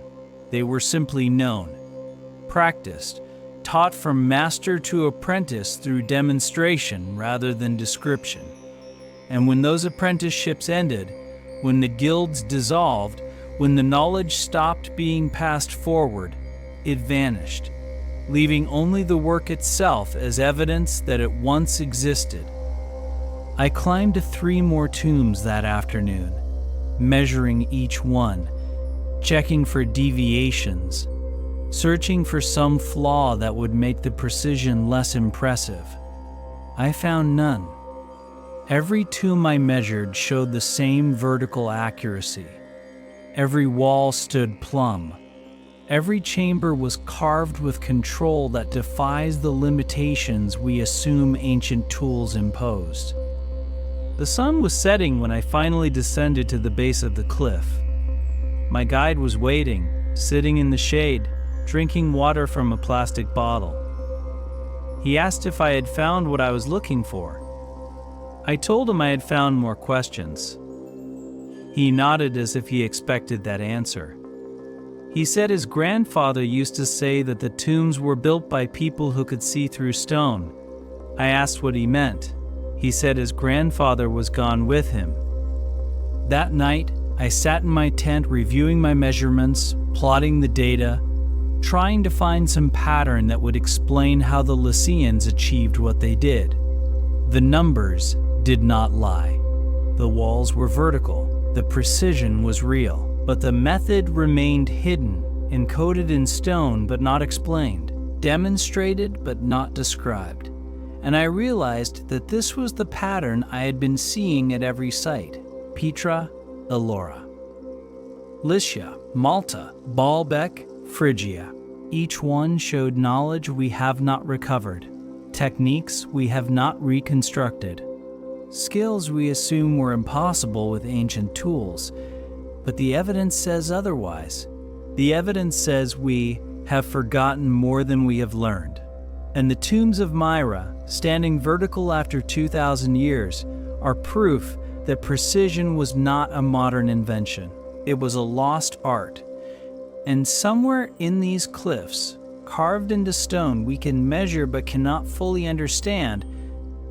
They were simply known, practiced, taught from master to apprentice through demonstration rather than description. And when those apprenticeships ended, when the guilds dissolved, When the knowledge stopped being passed forward, it vanished, leaving only the work itself as evidence that it once existed. I climbed to 3 more tombs that afternoon, measuring each one, checking for deviations, searching for some flaw that would make the precision less impressive. I found none. Every tomb I measured showed the same vertical accuracy. Every wall stood plumb. Every chamber was carved with control that defies the limitations we assume ancient tools imposed. The sun was setting when I finally descended to the base of the cliff. My guide was waiting, sitting in the shade, drinking water from a plastic bottle. He asked if I had found what I was looking for. I told him I had found more questions. He nodded as if he expected that answer. He said his grandfather used to say that the tombs were built by people who could see through stone. I asked what he meant. He said his grandfather was gone with him. That night, I sat in my tent reviewing my measurements, plotting the data, trying to find some pattern that would explain how the Lycians achieved what they did. The numbers did not lie. The walls were vertical. The precision was real, but the method remained hidden, encoded in stone but not explained, demonstrated but not described. And I realized that this was the pattern I had been seeing at every site: Petra, Ellora, Lycia, Malta, Baalbek, Phrygia. Each one showed knowledge we have not recovered, techniques we have not reconstructed, skills we assume were impossible with ancient tools. But the evidence says otherwise. The evidence says we have forgotten more than we have learned. And the tombs of Myra, standing vertical after 2,000 years, are proof that precision was not a modern invention. It was a lost art. And somewhere in these cliffs, carved into stone we can measure but cannot fully understand,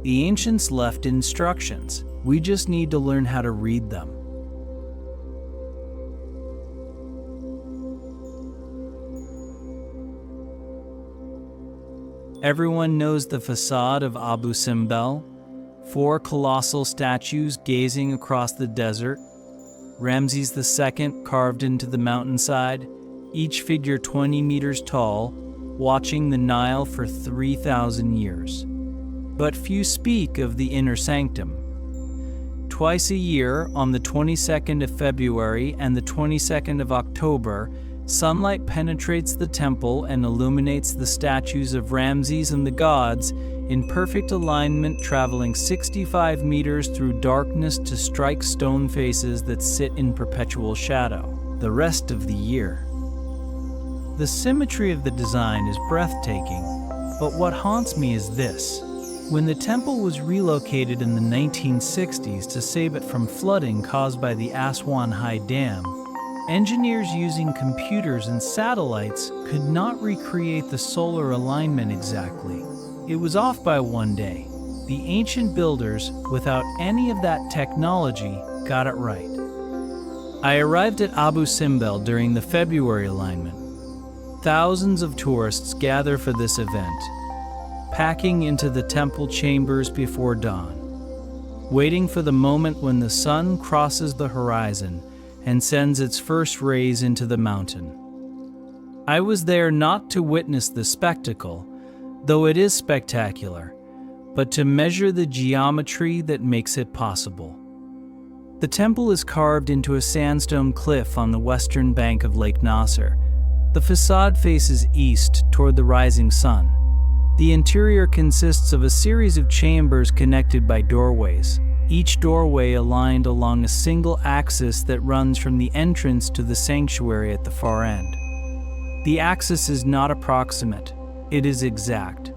the ancients left instructions. We just need to learn how to read them. Everyone knows the facade of Abu Simbel, 4 colossal statues gazing across the desert, Ramses II carved into the mountainside, each figure 20 meters tall, watching the Nile for 3,000 years. But few speak of the inner sanctum. Twice a year, on the 22nd of February and the 22nd of October, sunlight penetrates the temple and illuminates the statues of Ramses and the gods in perfect alignment, traveling 65 meters through darkness to strike stone faces that sit in perpetual shadow the rest of the year. The symmetry of the design is breathtaking, but what haunts me is this. When the temple was relocated in the 1960s to save it from flooding caused by the Aswan High Dam, engineers using computers and satellites could not recreate the solar alignment exactly. It was off by 1 day. The ancient builders, without any of that technology, got it right. I arrived at Abu Simbel during the February alignment. Thousands of tourists gather for this event, packing into the temple chambers before dawn, waiting for the moment when the sun crosses the horizon and sends its first rays into the mountain. I was there not to witness the spectacle, though it is spectacular, but to measure the geometry that makes it possible. The temple is carved into a sandstone cliff on the western bank of Lake Nasser. The facade faces east toward the rising sun. The interior consists of a series of chambers connected by doorways, each doorway aligned along a single axis that runs from the entrance to the sanctuary at the far end. The axis is not approximate, it is exact.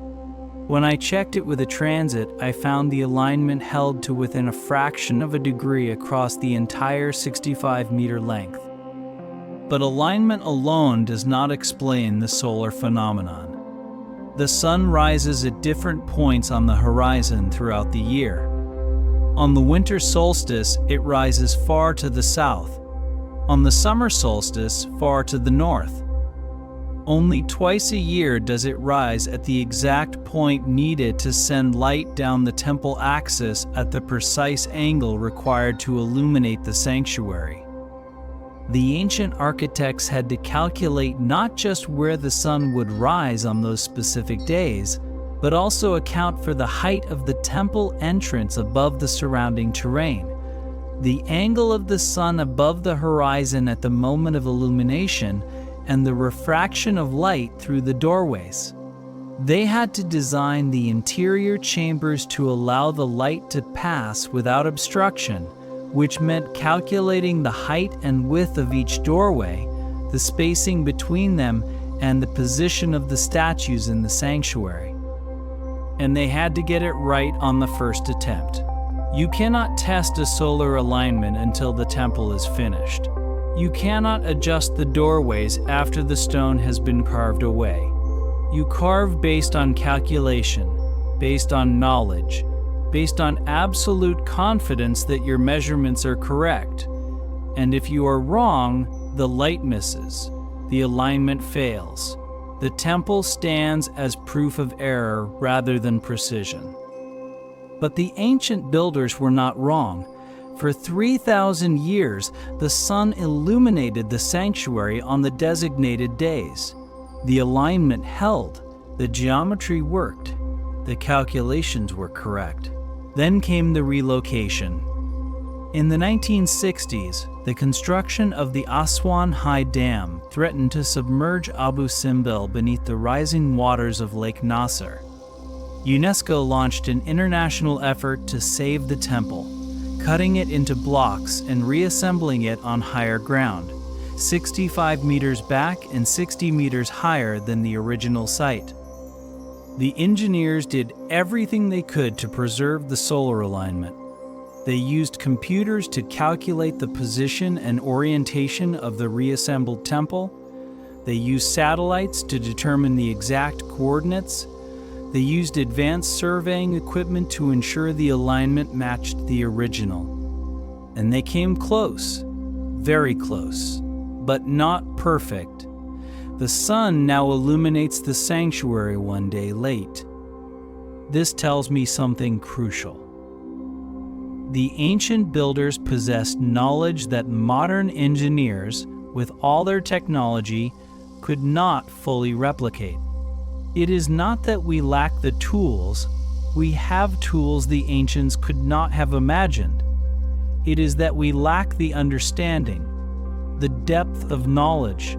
When I checked it with a transit, I found the alignment held to within a fraction of a degree across the entire 65-meter length. But alignment alone does not explain the solar phenomenon. The sun rises at different points on the horizon throughout the year. On the winter solstice, it rises far to the south. on the summer solstice far to the north. Only twice a year does it rise at the exact point needed to send light down the temple axis at the precise angle required to illuminate the sanctuary. The ancient architects had to calculate not just where the sun would rise on those specific days, but also account for the height of the temple entrance above the surrounding terrain, the angle of the sun above the horizon at the moment of illumination, and the refraction of light through the doorways. They had to design the interior chambers to allow the light to pass without obstruction, which meant calculating the height and width of each doorway, the spacing between them, and the position of the statues in the sanctuary. And they had to get it right on the first attempt. You cannot test a solar alignment until the temple is finished. You cannot adjust the doorways after the stone has been carved away. You carve based on calculation, based on knowledge, based on absolute confidence that your measurements are correct. And if you are wrong, the light misses, the alignment fails. The temple stands as proof of error rather than precision. But the ancient builders were not wrong. For 3,000 years, the sun illuminated the sanctuary on the designated days. The alignment held, the geometry worked, the calculations were correct. Then came the relocation. In the 1960s, the construction of the Aswan High Dam threatened to submerge Abu Simbel beneath the rising waters of Lake Nasser. UNESCO launched an international effort to save the temple, cutting it into blocks and reassembling it on higher ground, 65 meters back and 60 meters higher than the original site. The engineers did everything they could to preserve the solar alignment. They used computers to calculate the position and orientation of the reassembled temple. They used satellites to determine the exact coordinates. They used advanced surveying equipment to ensure the alignment matched the original. And they came close, very close, but not perfect. The sun now illuminates the sanctuary one day late. This tells me something crucial. The ancient builders possessed knowledge that modern engineers, with all their technology, could not fully replicate. It is not that we lack the tools, we have tools the ancients could not have imagined. It is that we lack the understanding, the depth of knowledge,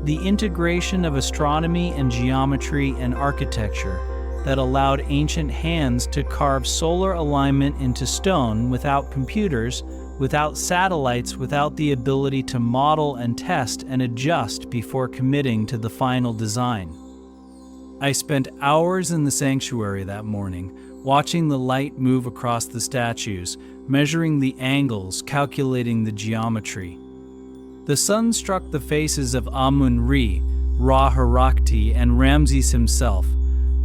the integration of astronomy and geometry and architecture that allowed ancient hands to carve solar alignment into stone without computers, without satellites, without the ability to model and test and adjust before committing to the final design. I spent hours in the sanctuary that morning, watching the light move across the statues, measuring the angles, calculating the geometry. The sun struck the faces of Amun-Re, Ra-Harakti, and Ramses himself.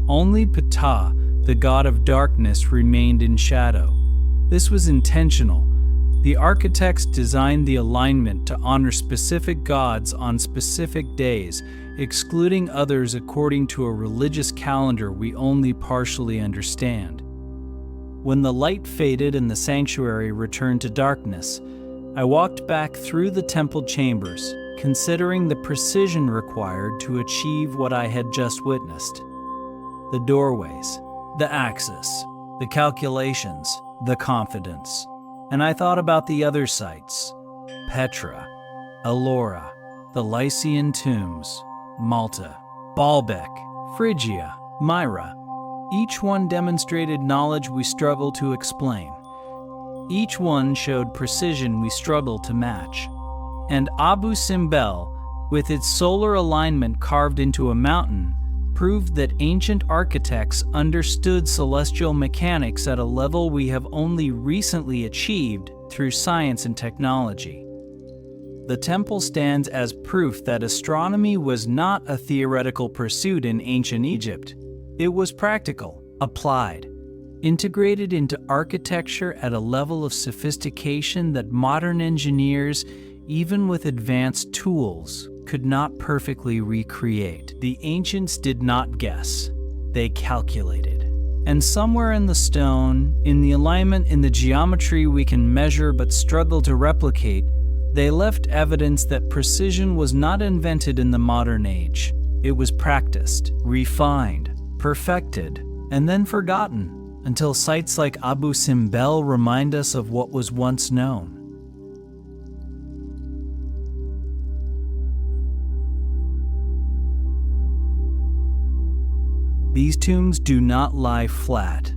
Only Ptah, the god of darkness, remained in shadow. This was intentional. The architects designed the alignment to honor specific gods on specific days, excluding others according to a religious calendar we only partially understand. When the light faded and the sanctuary returned to darkness, I walked back through the temple chambers, considering the precision required to achieve what I had just witnessed. The doorways, the axis, the calculations, the confidence. And I thought about the other sites: Petra, Ellora, the Lycian tombs, Malta, Baalbek, Phrygia, Myra. Each one demonstrated knowledge we struggle to explain. Each one showed precision we struggle to match. And Abu Simbel, with its solar alignment carved into a mountain, proved that ancient architects understood celestial mechanics at a level we have only recently achieved through science and technology. The temple stands as proof that astronomy was not a theoretical pursuit in ancient Egypt. It was practical, applied, integrated into architecture at a level of sophistication that modern engineers, even with advanced tools, could not perfectly recreate. The ancients did not guess, they calculated. And somewhere in the stone, in the alignment, in the geometry we can measure but struggle to replicate, they left evidence that precision was not invented in the modern age. It was practiced, refined, perfected, and then forgotten, until sites like Abu Simbel remind us of what was once known. These tombs do not lie flat,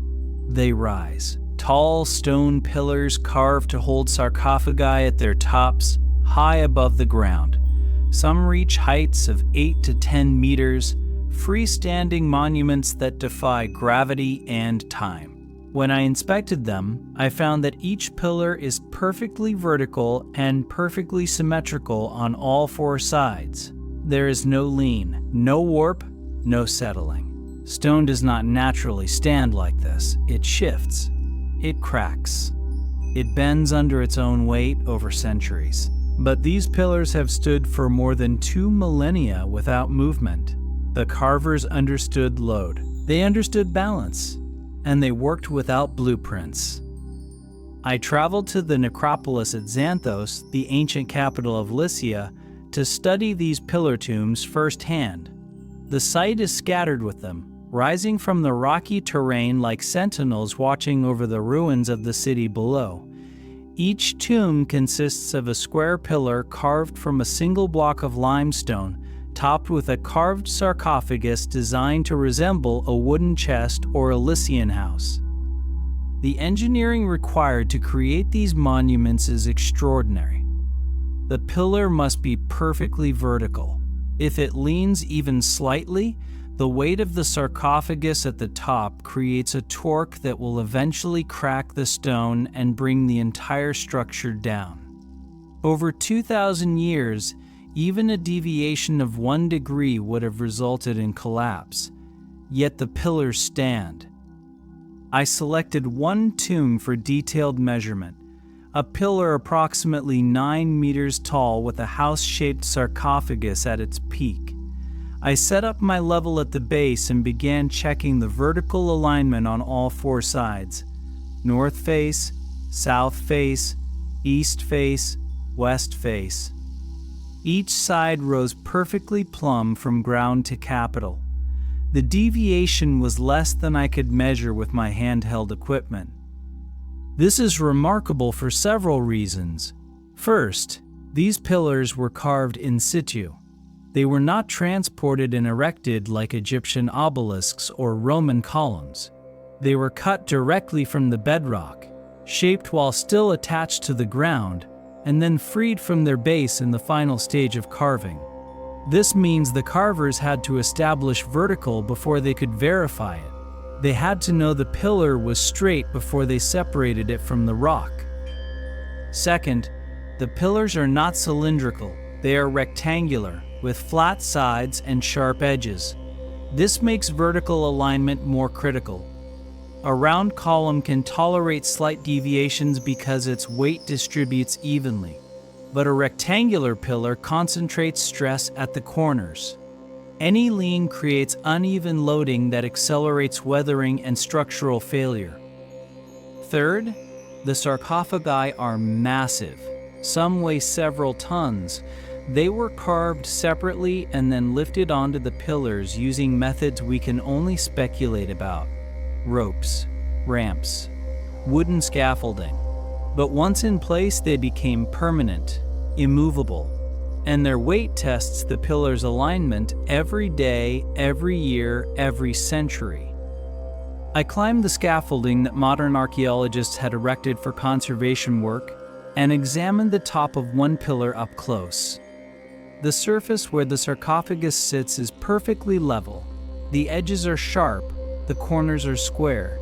they rise. Tall stone pillars carved to hold sarcophagi at their tops, high above the ground. Some reach heights of 8 to 10 meters, freestanding monuments that defy gravity and time. When I inspected them, I found that each pillar is perfectly vertical and perfectly symmetrical on all four sides. There is no lean, no warp, no settling. Stone does not naturally stand like this. It shifts. It cracks. It bends under its own weight over centuries. But these pillars have stood for more than 2 millennia without movement. The carvers understood load. They understood balance. And they worked without blueprints. I traveled to the necropolis at Xanthos, the ancient capital of Lycia, to study these pillar tombs firsthand. The site is scattered with them, rising from the rocky terrain like sentinels watching over the ruins of the city below. Each tomb consists of a square pillar carved from a single block of limestone, topped with a carved sarcophagus designed to resemble a wooden chest or a Lycian house. The engineering required to create these monuments is extraordinary. The pillar must be perfectly vertical. If it leans even slightly, the weight of the sarcophagus at the top creates a torque that will eventually crack the stone and bring the entire structure down. Over 2,000 years, even a deviation of 1 degree would have resulted in collapse, yet the pillars stand. I selected one tomb for detailed measurement, a pillar approximately 9 meters tall with a house-shaped sarcophagus at its peak. I set up my level at the base and began checking the vertical alignment on all 4 sides: north face, south face, east face, west face. Each side rose perfectly plumb from ground to capital. The deviation was less than I could measure with my handheld equipment. This is remarkable for several reasons. First, these pillars were carved in situ. They were not transported and erected like Egyptian obelisks or Roman columns. They were cut directly from the bedrock, shaped while still attached to the ground, and then freed from their base in the final stage of carving. This means the carvers had to establish vertical before they could verify it. They had to know the pillar was straight before they separated it from the rock. Second, the pillars are not cylindrical, they are rectangular, with flat sides and sharp edges. This makes vertical alignment more critical. A round column can tolerate slight deviations because its weight distributes evenly, but a rectangular pillar concentrates stress at the corners. Any lean creates uneven loading that accelerates weathering and structural failure. Third, the sarcophagi are massive. Some weigh several tons. They were carved separately and then lifted onto the pillars using methods we can only speculate about: ropes, ramps, wooden scaffolding. But once in place, they became permanent, immovable, and their weight tests the pillar's alignment every day, every year, every century. I climbed the scaffolding that modern archaeologists had erected for conservation work and examined the top of one pillar up close. The surface where the sarcophagus sits is perfectly level. The edges are sharp, the corners are square.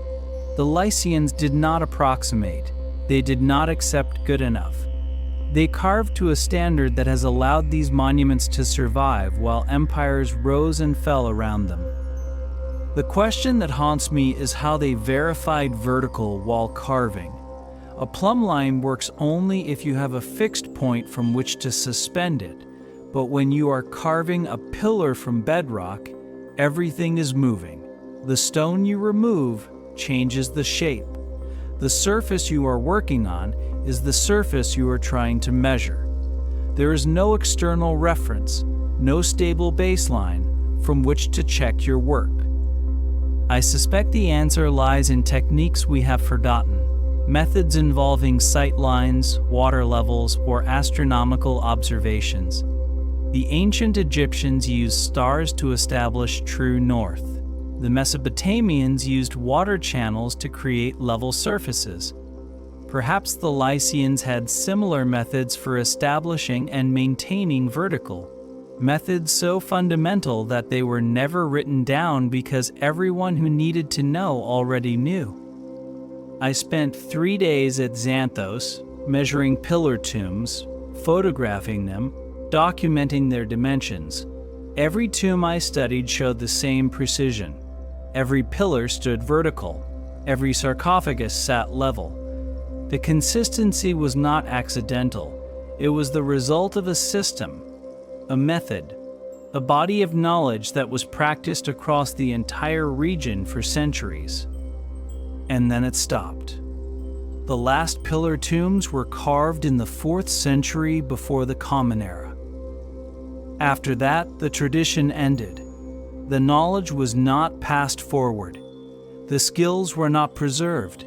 The Lycians did not approximate. They did not accept good enough. They carved to a standard that has allowed these monuments to survive while empires rose and fell around them. The question that haunts me is how they verified vertical while carving. A plumb line works only if you have a fixed point from which to suspend it, but when you are carving a pillar from bedrock, everything is moving. The stone you remove changes the shape. The surface you are working on is the surface you are trying to measure. There is no external reference, no stable baseline from which to check your work. I suspect the answer lies in techniques we have forgotten, methods involving sight lines, water levels, or astronomical observations. The ancient Egyptians used stars to establish true north. The Mesopotamians used water channels to create level surfaces. Perhaps the Lycians had similar methods for establishing and maintaining vertical, methods so fundamental that they were never written down because everyone who needed to know already knew. I spent 3 days at Xanthos, measuring pillar tombs, photographing them, documenting their dimensions. Every tomb I studied showed the same precision. Every pillar stood vertical. Every sarcophagus sat level. The consistency was not accidental. It was the result of a system, a method, a body of knowledge that was practiced across the entire region for centuries. And then it stopped. The last pillar tombs were carved in the 4th century before the Common Era. After that, the tradition ended. The knowledge was not passed forward. The skills were not preserved.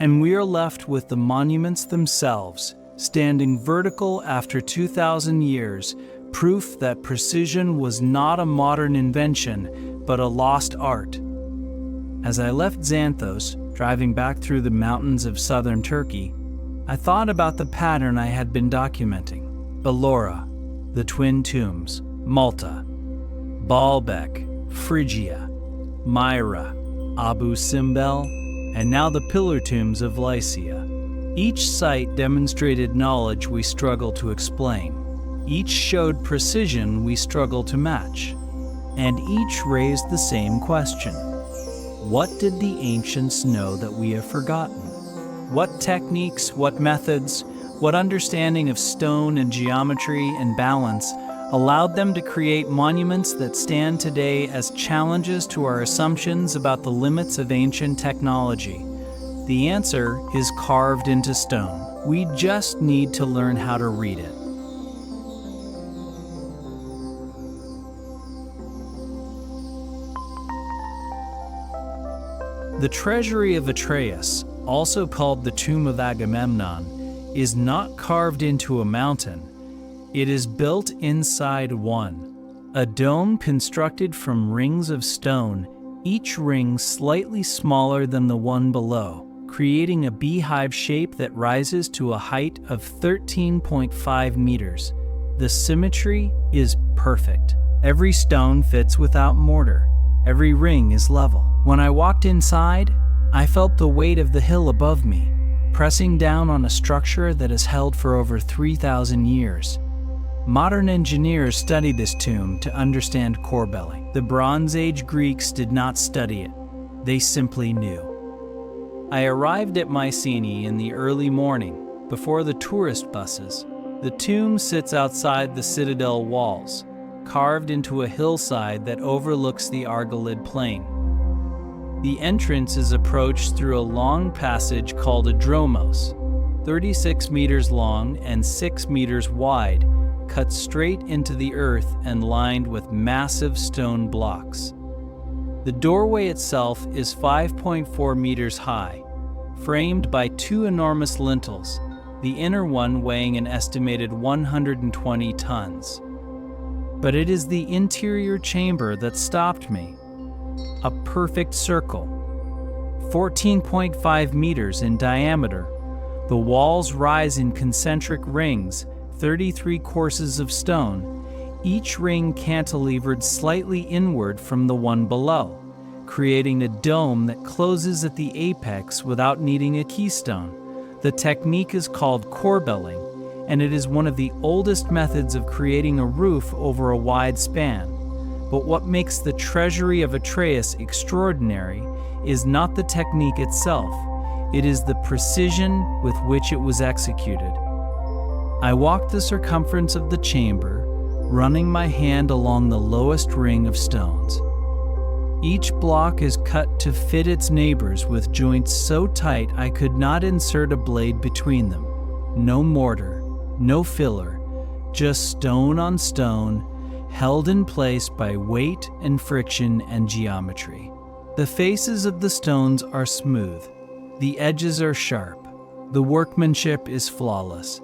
And we are left with the monuments themselves, standing vertical after 2,000 years, proof that precision was not a modern invention, but a lost art. As I left Xanthos, driving back through the mountains of southern Turkey, I thought about the pattern I had been documenting. Ellora, the twin tombs, Malta, Baalbek, Phrygia, Myra, Abu Simbel, and now the pillar tombs of Lycia. Each site demonstrated knowledge we struggle to explain. Each showed precision we struggle to match. And each raised the same question. What did the ancients know that we have forgotten? What techniques, what methods, what understanding of stone and geometry and balance allowed them to create monuments that stand today as challenges to our assumptions about the limits of ancient technology? The answer is carved into stone. We just need to learn how to read it. The treasury of Atreus, also called the tomb of Agamemnon, is not carved into a mountain. It is built inside one, a dome constructed from rings of stone, each ring slightly smaller than the one below, creating a beehive shape that rises to a height of 13.5 meters. The symmetry is perfect. Every stone fits without mortar. Every ring is level. When I walked inside, I felt the weight of the hill above me, pressing down on a structure that has held for over 3,000 years. Modern engineers study this tomb to understand corbelling. The Bronze Age Greeks did not study it. They simply knew. I arrived at Mycenae in the early morning, before the tourist buses. The tomb sits outside the citadel walls, carved into a hillside that overlooks the Argolid Plain. The entrance is approached through a long passage called a dromos, 36 meters long and 6 meters wide, cut straight into the earth and lined with massive stone blocks. The doorway itself is 5.4 meters high, framed by 2 enormous lintels, the inner one weighing an estimated 120 tons. But it is the interior chamber that stopped me. A perfect circle, 14.5 meters in diameter. The walls rise in concentric rings, 33 courses of stone, each ring cantilevered slightly inward from the one below, creating a dome that closes at the apex without needing a keystone. The technique is called corbelling, and it is one of the oldest methods of creating a roof over a wide span. But what makes the treasury of Atreus extraordinary is not the technique itself. It is the precision with which it was executed. I walked the circumference of the chamber, running my hand along the lowest ring of stones. Each block is cut to fit its neighbors with joints so tight I could not insert a blade between them. No mortar, no filler, just stone on stone, held in place by weight and friction and geometry. The faces of the stones are smooth. The edges are sharp. The workmanship is flawless.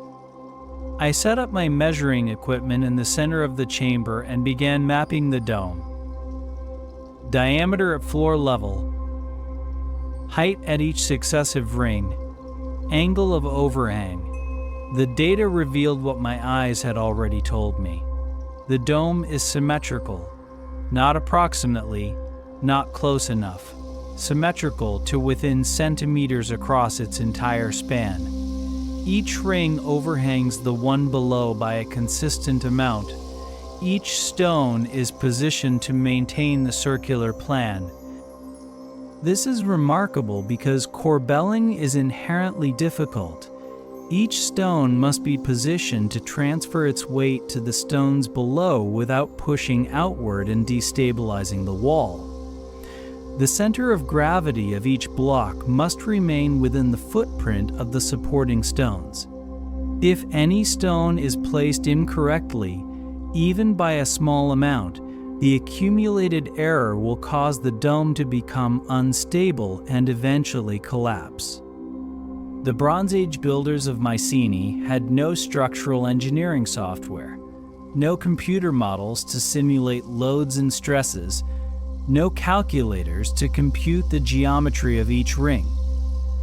I set up my measuring equipment in the center of the chamber and began mapping the dome. Diameter at floor level, height at each successive ring, angle of overhang. The data revealed what my eyes had already told me. The dome is symmetrical, not approximately, not close enough. Symmetrical to within centimeters across its entire span. Each ring overhangs the one below by a consistent amount. Each stone is positioned to maintain the circular plan. This is remarkable because corbelling is inherently difficult. Each stone must be positioned to transfer its weight to the stones below without pushing outward and destabilizing the wall. The center of gravity of each block must remain within the footprint of the supporting stones. If any stone is placed incorrectly, even by a small amount, the accumulated error will cause the dome to become unstable and eventually collapse. The Bronze Age builders of Mycenae had no structural engineering software, no computer models to simulate loads and stresses, no calculators to compute the geometry of each ring.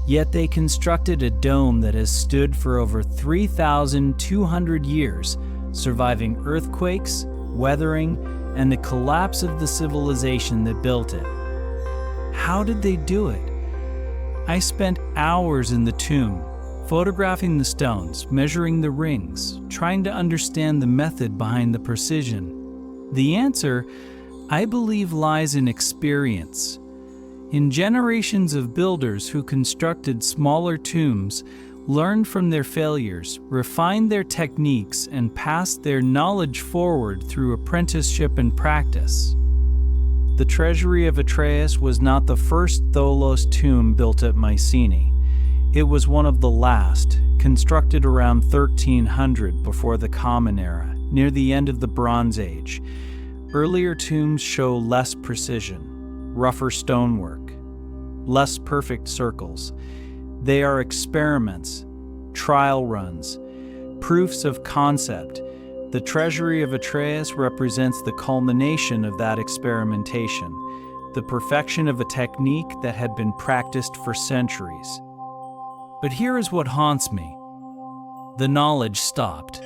Yet they constructed a dome that has stood for over 3,200 years, surviving earthquakes, weathering, and the collapse of the civilization that built it. How did they do it? I spent hours in the tomb, photographing the stones, measuring the rings, trying to understand the method behind the precision. The answer, I believe, lies in experience. In generations of builders who constructed smaller tombs, learned from their failures, refined their techniques, and passed their knowledge forward through apprenticeship and practice. The treasury of Atreus was not the first Tholos tomb built at Mycenae. It was one of the last, constructed around 1300 before the Common Era, near the end of the Bronze Age. Earlier tombs show less precision, rougher stonework, less perfect circles. They are experiments, trial runs, proofs of concept. The treasury of Atreus represents the culmination of that experimentation, the perfection of a technique that had been practiced for centuries. But here is what haunts me. The knowledge stopped.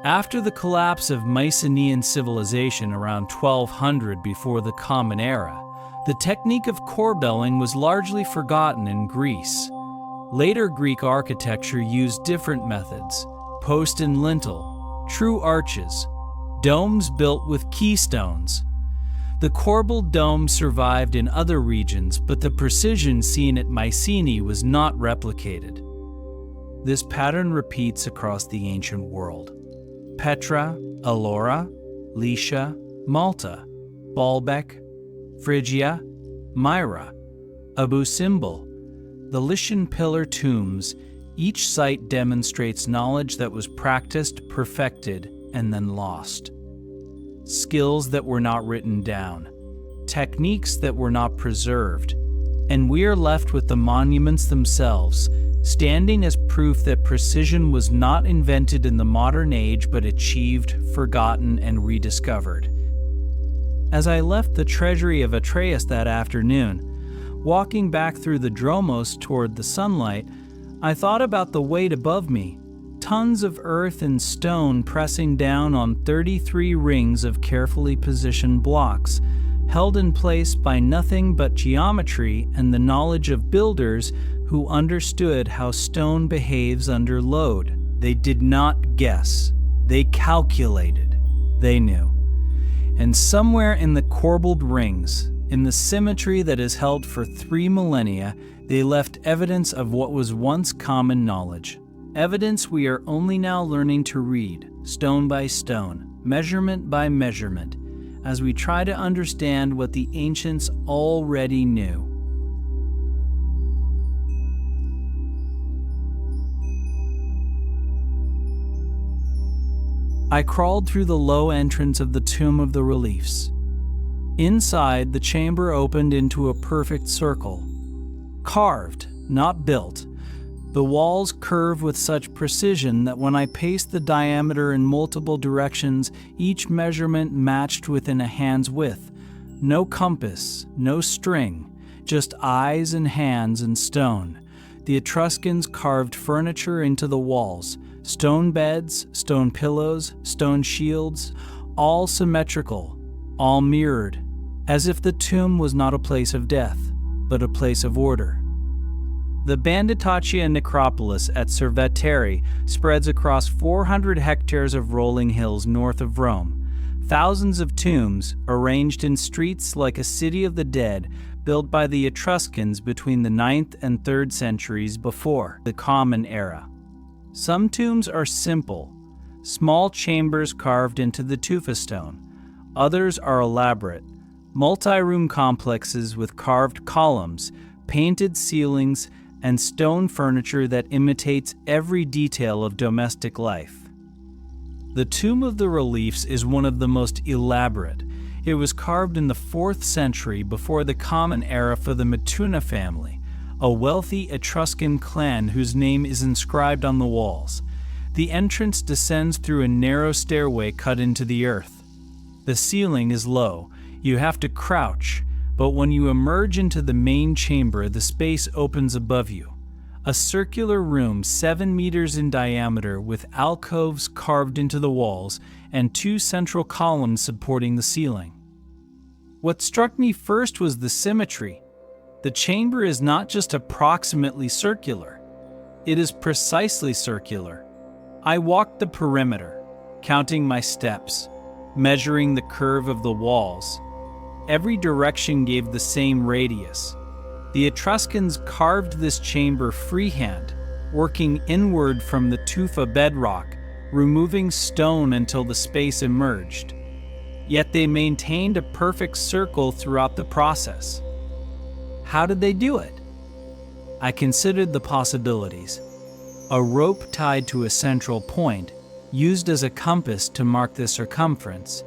After the collapse of Mycenaean civilization around 1200 before the Common Era, the technique of corbelling was largely forgotten in Greece. Later Greek architecture used different methods: post and lintel, true arches, domes built with keystones. The Corbelled dome survived in other regions, but the precision seen at Mycenae was not replicated. This pattern repeats across the ancient world. Petra, Ellora, Lycia, Malta, Baalbek, Phrygia, Myra, Abu Simbel, the Lycian pillar tombs, each site demonstrates knowledge that was practiced, perfected, and then lost. Skills that were not written down, techniques that were not preserved, and we are left with the monuments themselves, standing as proof that precision was not invented in the modern age but achieved, forgotten, and rediscovered. As I left the treasury of Atreus that afternoon, walking back through the dromos toward the sunlight, I thought about the weight above me, tons of earth and stone pressing down on 33 rings of carefully positioned blocks, held in place by nothing but geometry and the knowledge of builders who understood how stone behaves under load. They did not guess. They calculated. They knew. And somewhere in the corbelled rings, in the symmetry that has held for 3 millennia, They left evidence of what was once common knowledge. Evidence we are only now learning to read, stone by stone, measurement by measurement, as we try to understand what the ancients already knew. I crawled through the low entrance of the Tomb of the Reliefs. Inside, the chamber opened into a perfect circle. Carved, not built. The walls curve with such precision that when I paced the diameter in multiple directions, each measurement matched within a hand's width. No compass, no string, just eyes and hands and stone. The Etruscans carved furniture into the walls. Stone beds, stone pillows, stone shields, all symmetrical, all mirrored, as if the tomb was not a place of death, but a place of order. The Bandiagara necropolis at Cerveteri spreads across 400 hectares of rolling hills north of Rome. Thousands of tombs, arranged in streets like a city of the dead, built by the Etruscans between the 9th and 3rd centuries before the Common Era. Some tombs are simple, small chambers carved into the tufa stone. Others are elaborate, multi-room complexes with carved columns, painted ceilings, and stone furniture that imitates every detail of domestic life. The Tomb of the Reliefs is one of the most elaborate. It was carved in the 4th century before the Common Era for the Matuna family, a wealthy Etruscan clan whose name is inscribed on the walls. The entrance descends through a narrow stairway cut into the earth. The ceiling is low. You have to crouch, but when you emerge into the main chamber, the space opens above you. A circular room 7 meters in diameter with alcoves carved into the walls and 2 central columns supporting the ceiling. What struck me first was the symmetry. The chamber is not just approximately circular, it is precisely circular. I walked the perimeter, counting my steps, measuring the curve of the walls. Every direction gave the same radius. The Etruscans carved this chamber freehand, working inward from the tufa bedrock, removing stone until the space emerged. Yet they maintained a perfect circle throughout the process. How did they do it? I considered the possibilities. A rope tied to a central point, used as a compass to mark the circumference.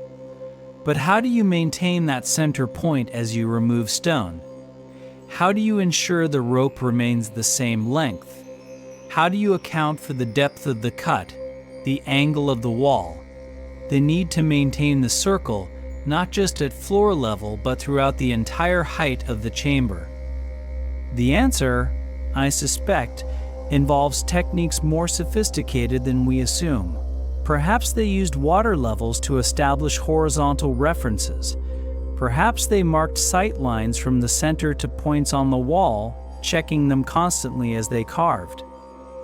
But how do you maintain that center point as you remove stone? How do you ensure the rope remains the same length? How do you account for the depth of the cut, the angle of the wall? The need to maintain the circle, not just at floor level, but throughout the entire height of the chamber. The answer, I suspect, involves techniques more sophisticated than we assume. Perhaps they used water levels to establish horizontal references. Perhaps they marked sight lines from the center to points on the wall, checking them constantly as they carved.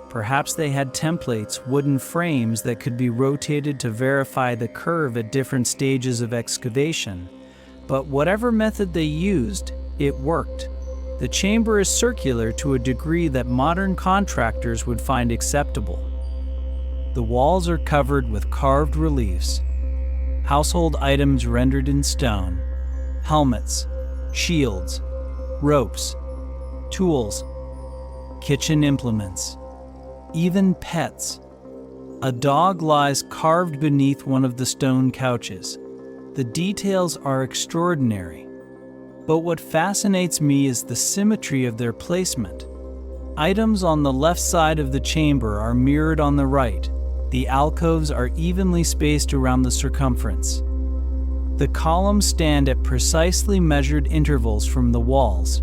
Perhaps they had templates, wooden frames that could be rotated to verify the curve at different stages of excavation. But whatever method they used, it worked. The chamber is circular to a degree that modern contractors would find acceptable. The walls are covered with carved reliefs, household items rendered in stone, helmets, shields, ropes, tools, kitchen implements, even pets. A dog lies carved beneath one of the stone couches. The details are extraordinary. But what fascinates me is the symmetry of their placement. Items on the left side of the chamber are mirrored on the right. The alcoves are evenly spaced around the circumference. The columns stand at precisely measured intervals from the walls.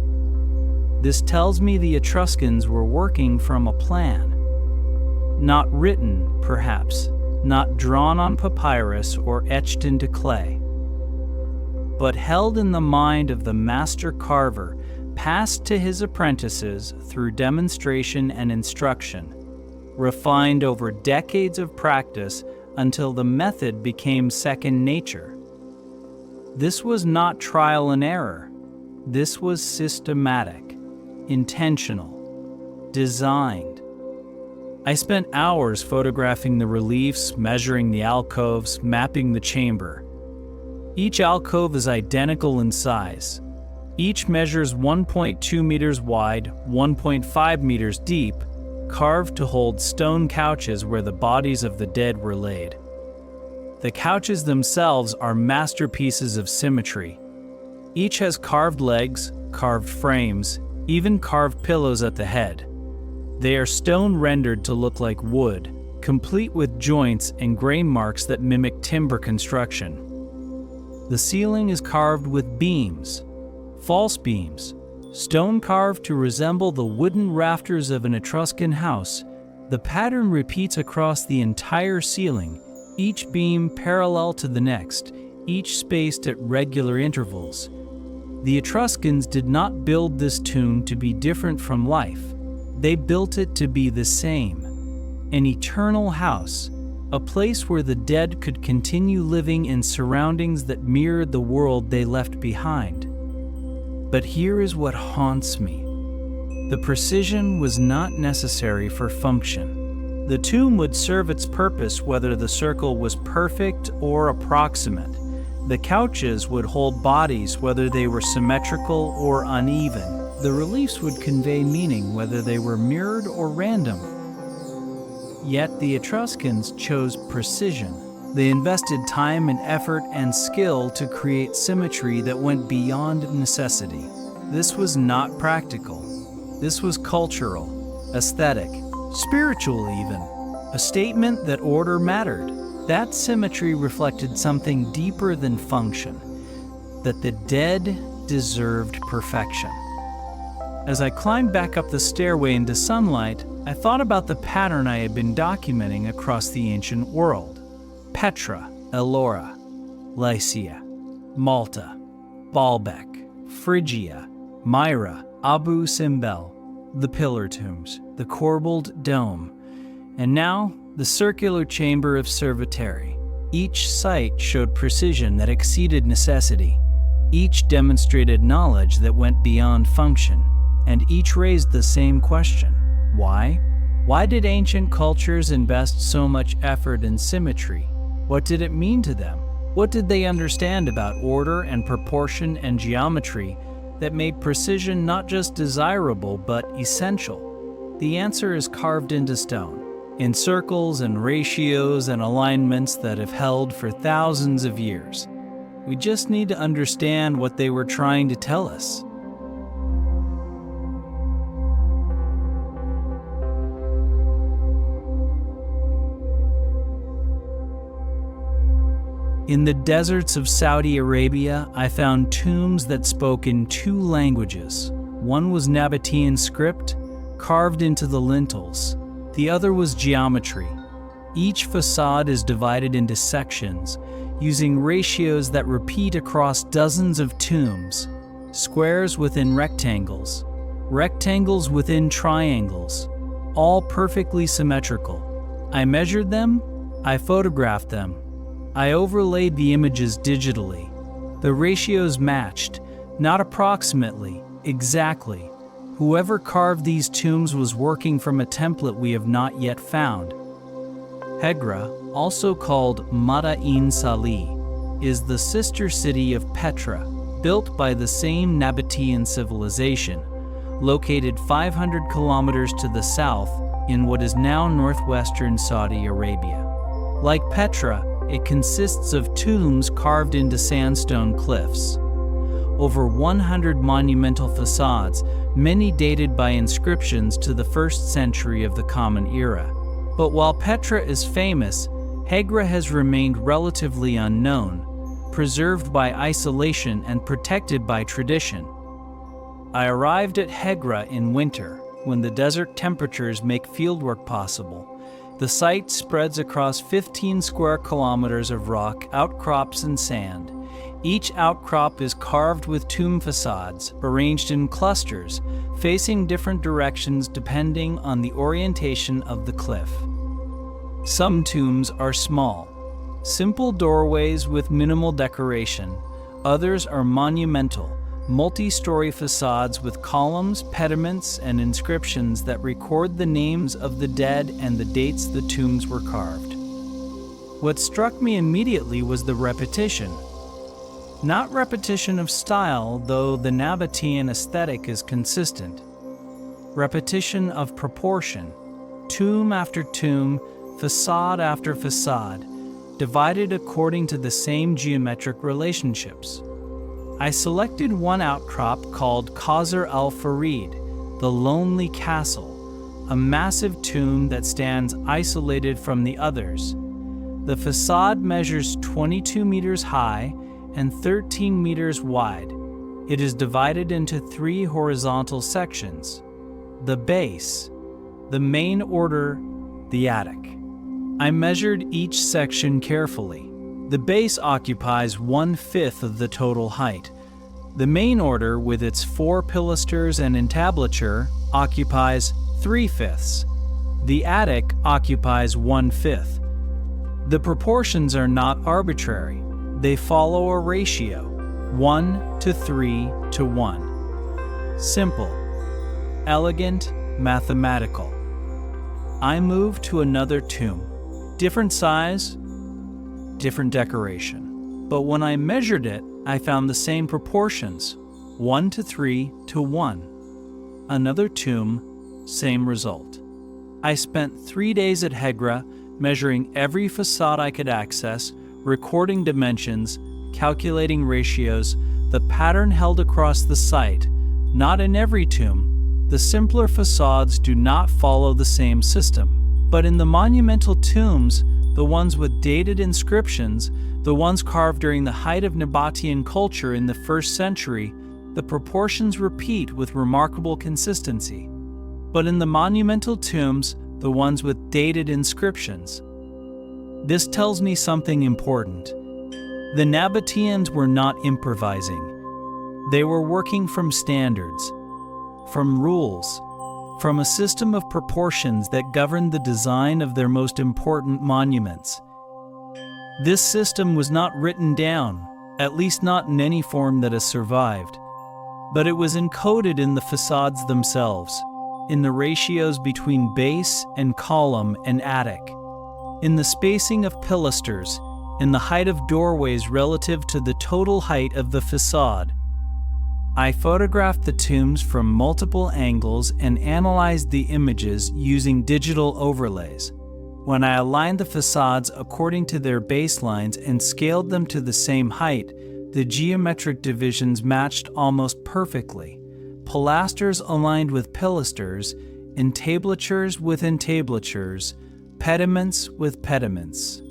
This tells me the Etruscans were working from a plan. Not written, perhaps, not drawn on papyrus or etched into clay, but held in the mind of the master carver, passed to his apprentices through demonstration and instruction, refined over decades of practice until the method became second nature. This was not trial and error. This was systematic. intentional, designed. I spent hours photographing the reliefs, measuring the alcoves, mapping the chamber. Each alcove is identical in size. Each measures 1.2 meters wide, 1.5 meters deep, carved to hold stone couches where the bodies of the dead were laid. The couches themselves are masterpieces of symmetry. Each has carved legs, carved frames, even carved pillows at the head. They are stone rendered to look like wood, complete with joints and grain marks that mimic timber construction. The ceiling is carved with beams, false beams, stone carved to resemble the wooden rafters of an Etruscan house. The pattern repeats across the entire ceiling, each beam parallel to the next, each spaced at regular intervals. The Etruscans did not build this tomb to be different from life. They built it to be the same, an eternal house, a place where the dead could continue living in surroundings that mirrored the world they left behind. But here is what haunts me. The precision was not necessary for function. The tomb would serve its purpose whether the circle was perfect or approximate. The couches would hold bodies whether they were symmetrical or uneven. The reliefs would convey meaning whether they were mirrored or random. Yet the Etruscans chose precision. They invested time and effort and skill to create symmetry that went beyond necessity. This was not practical. This was cultural, aesthetic, spiritual even. A statement that order mattered. That symmetry reflected something deeper than function, that the dead deserved perfection. As I climbed back up the stairway into sunlight, I thought about the pattern I had been documenting across the ancient world. Petra, Ellora, Lycia, Malta, Baalbek, Phrygia, Myra, Abu Simbel, the pillar tombs, the corbelled dome, and now the circular chamber of Cerveteri. Each site showed precision that exceeded necessity. Each demonstrated knowledge that went beyond function. And each raised the same question. Why? Why did ancient cultures invest so much effort in symmetry? What did it mean to them? What did they understand about order and proportion and geometry that made precision not just desirable but essential? The answer is carved into stone, in circles and ratios and alignments that have held for thousands of years. We just need to understand what they were trying to tell us. In the deserts of Saudi Arabia, I found tombs that spoke in two languages. One was Nabatean script, carved into the lintels. The other was geometry. Each facade is divided into sections, using ratios that repeat across dozens of tombs. Squares within rectangles, rectangles within triangles, all perfectly symmetrical. I measured them, I photographed them. I overlaid the images digitally. The ratios matched, not approximately, exactly. Whoever carved these tombs was working from a template we have not yet found. Hegra, also called Madain Salih, is the sister city of Petra, built by the same Nabatean civilization, located 500 kilometers to the south in what is now northwestern Saudi Arabia. Like Petra, it consists of tombs carved into sandstone cliffs. Over 100 monumental facades, many dated by inscriptions to the 1st century of the Common Era. But while Petra is famous, Hegra has remained relatively unknown, preserved by isolation and protected by tradition. I arrived at Hegra in winter, when the desert temperatures make fieldwork possible. The site spreads across 15 square kilometers of rock, outcrops, and sand. Each outcrop is carved with tomb facades, arranged in clusters, facing different directions depending on the orientation of the cliff. Some tombs are small, simple doorways with minimal decoration. Others are monumental, multi-story facades with columns, pediments, and inscriptions that record the names of the dead and the dates the tombs were carved. What struck me immediately was the repetition. Not repetition of style, though the Nabatean aesthetic is consistent. Repetition of proportion, tomb after tomb, facade after facade, divided according to the same geometric relationships. I selected one outcrop called Qasr al-Farid, the Lonely Castle, a massive tomb that stands isolated from the others. The facade measures 22 meters high and 13 meters wide. It is divided into 3 horizontal sections: the base, the main order, the attic. I measured each section carefully. The base occupies 1/5 of the total height. The main order, with its 4 pilasters and entablature, occupies 3/5. The attic occupies 1/5. The proportions are not arbitrary. They follow a ratio, 1:3:1. Simple, elegant, mathematical. I moved to another tomb. Different size, different decoration. But when I measured it, I found the same proportions, 1:3:1. Another tomb, same result. I spent 3 days at Hegra, measuring every facade I could access, recording dimensions, calculating ratios, the pattern held across the site. Not in every tomb. The simpler facades do not follow the same system. But in the monumental tombs, the ones with dated inscriptions, the ones carved during the height of Nabatean culture in the 1st century, the proportions repeat with remarkable consistency. But in the monumental tombs, the ones with dated inscriptions. This tells me something important. The Nabateans were not improvising. They were working from standards, from rules, from a system of proportions that governed the design of their most important monuments. This system was not written down, at least not in any form that has survived, but it was encoded in the facades themselves, in the ratios between base and column and attic, in the spacing of pilasters, in the height of doorways relative to the total height of the facade. I photographed the tombs from multiple angles and analyzed the images using digital overlays. When I aligned the facades according to their baselines and scaled them to the same height, the geometric divisions matched almost perfectly. Pilasters aligned with pilasters, entablatures with entablatures, pediments with pediments.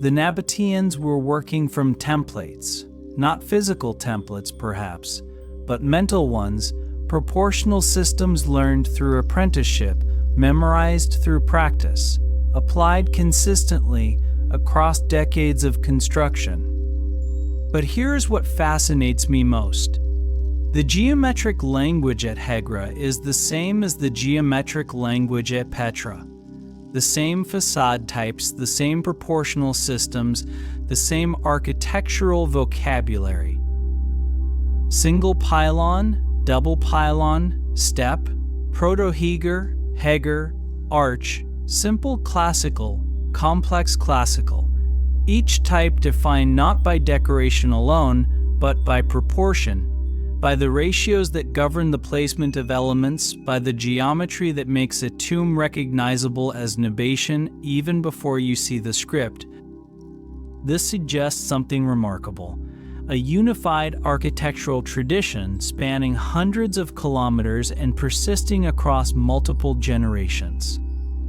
The Nabateans were working from templates, not physical templates perhaps, but mental ones, proportional systems learned through apprenticeship, memorized through practice, applied consistently across decades of construction. But here's what fascinates me most. The geometric language at Hegra is the same as the geometric language at Petra. The same facade types, the same proportional systems, the same architectural vocabulary. Single pylon, double pylon, step, protoheger, heger, arch, simple classical, complex classical. Each type defined not by decoration alone, but by proportion, by the ratios that govern the placement of elements, by the geometry that makes a tomb recognizable as Nabatian even before you see the script. This suggests something remarkable. A unified architectural tradition spanning hundreds of kilometers and persisting across multiple generations.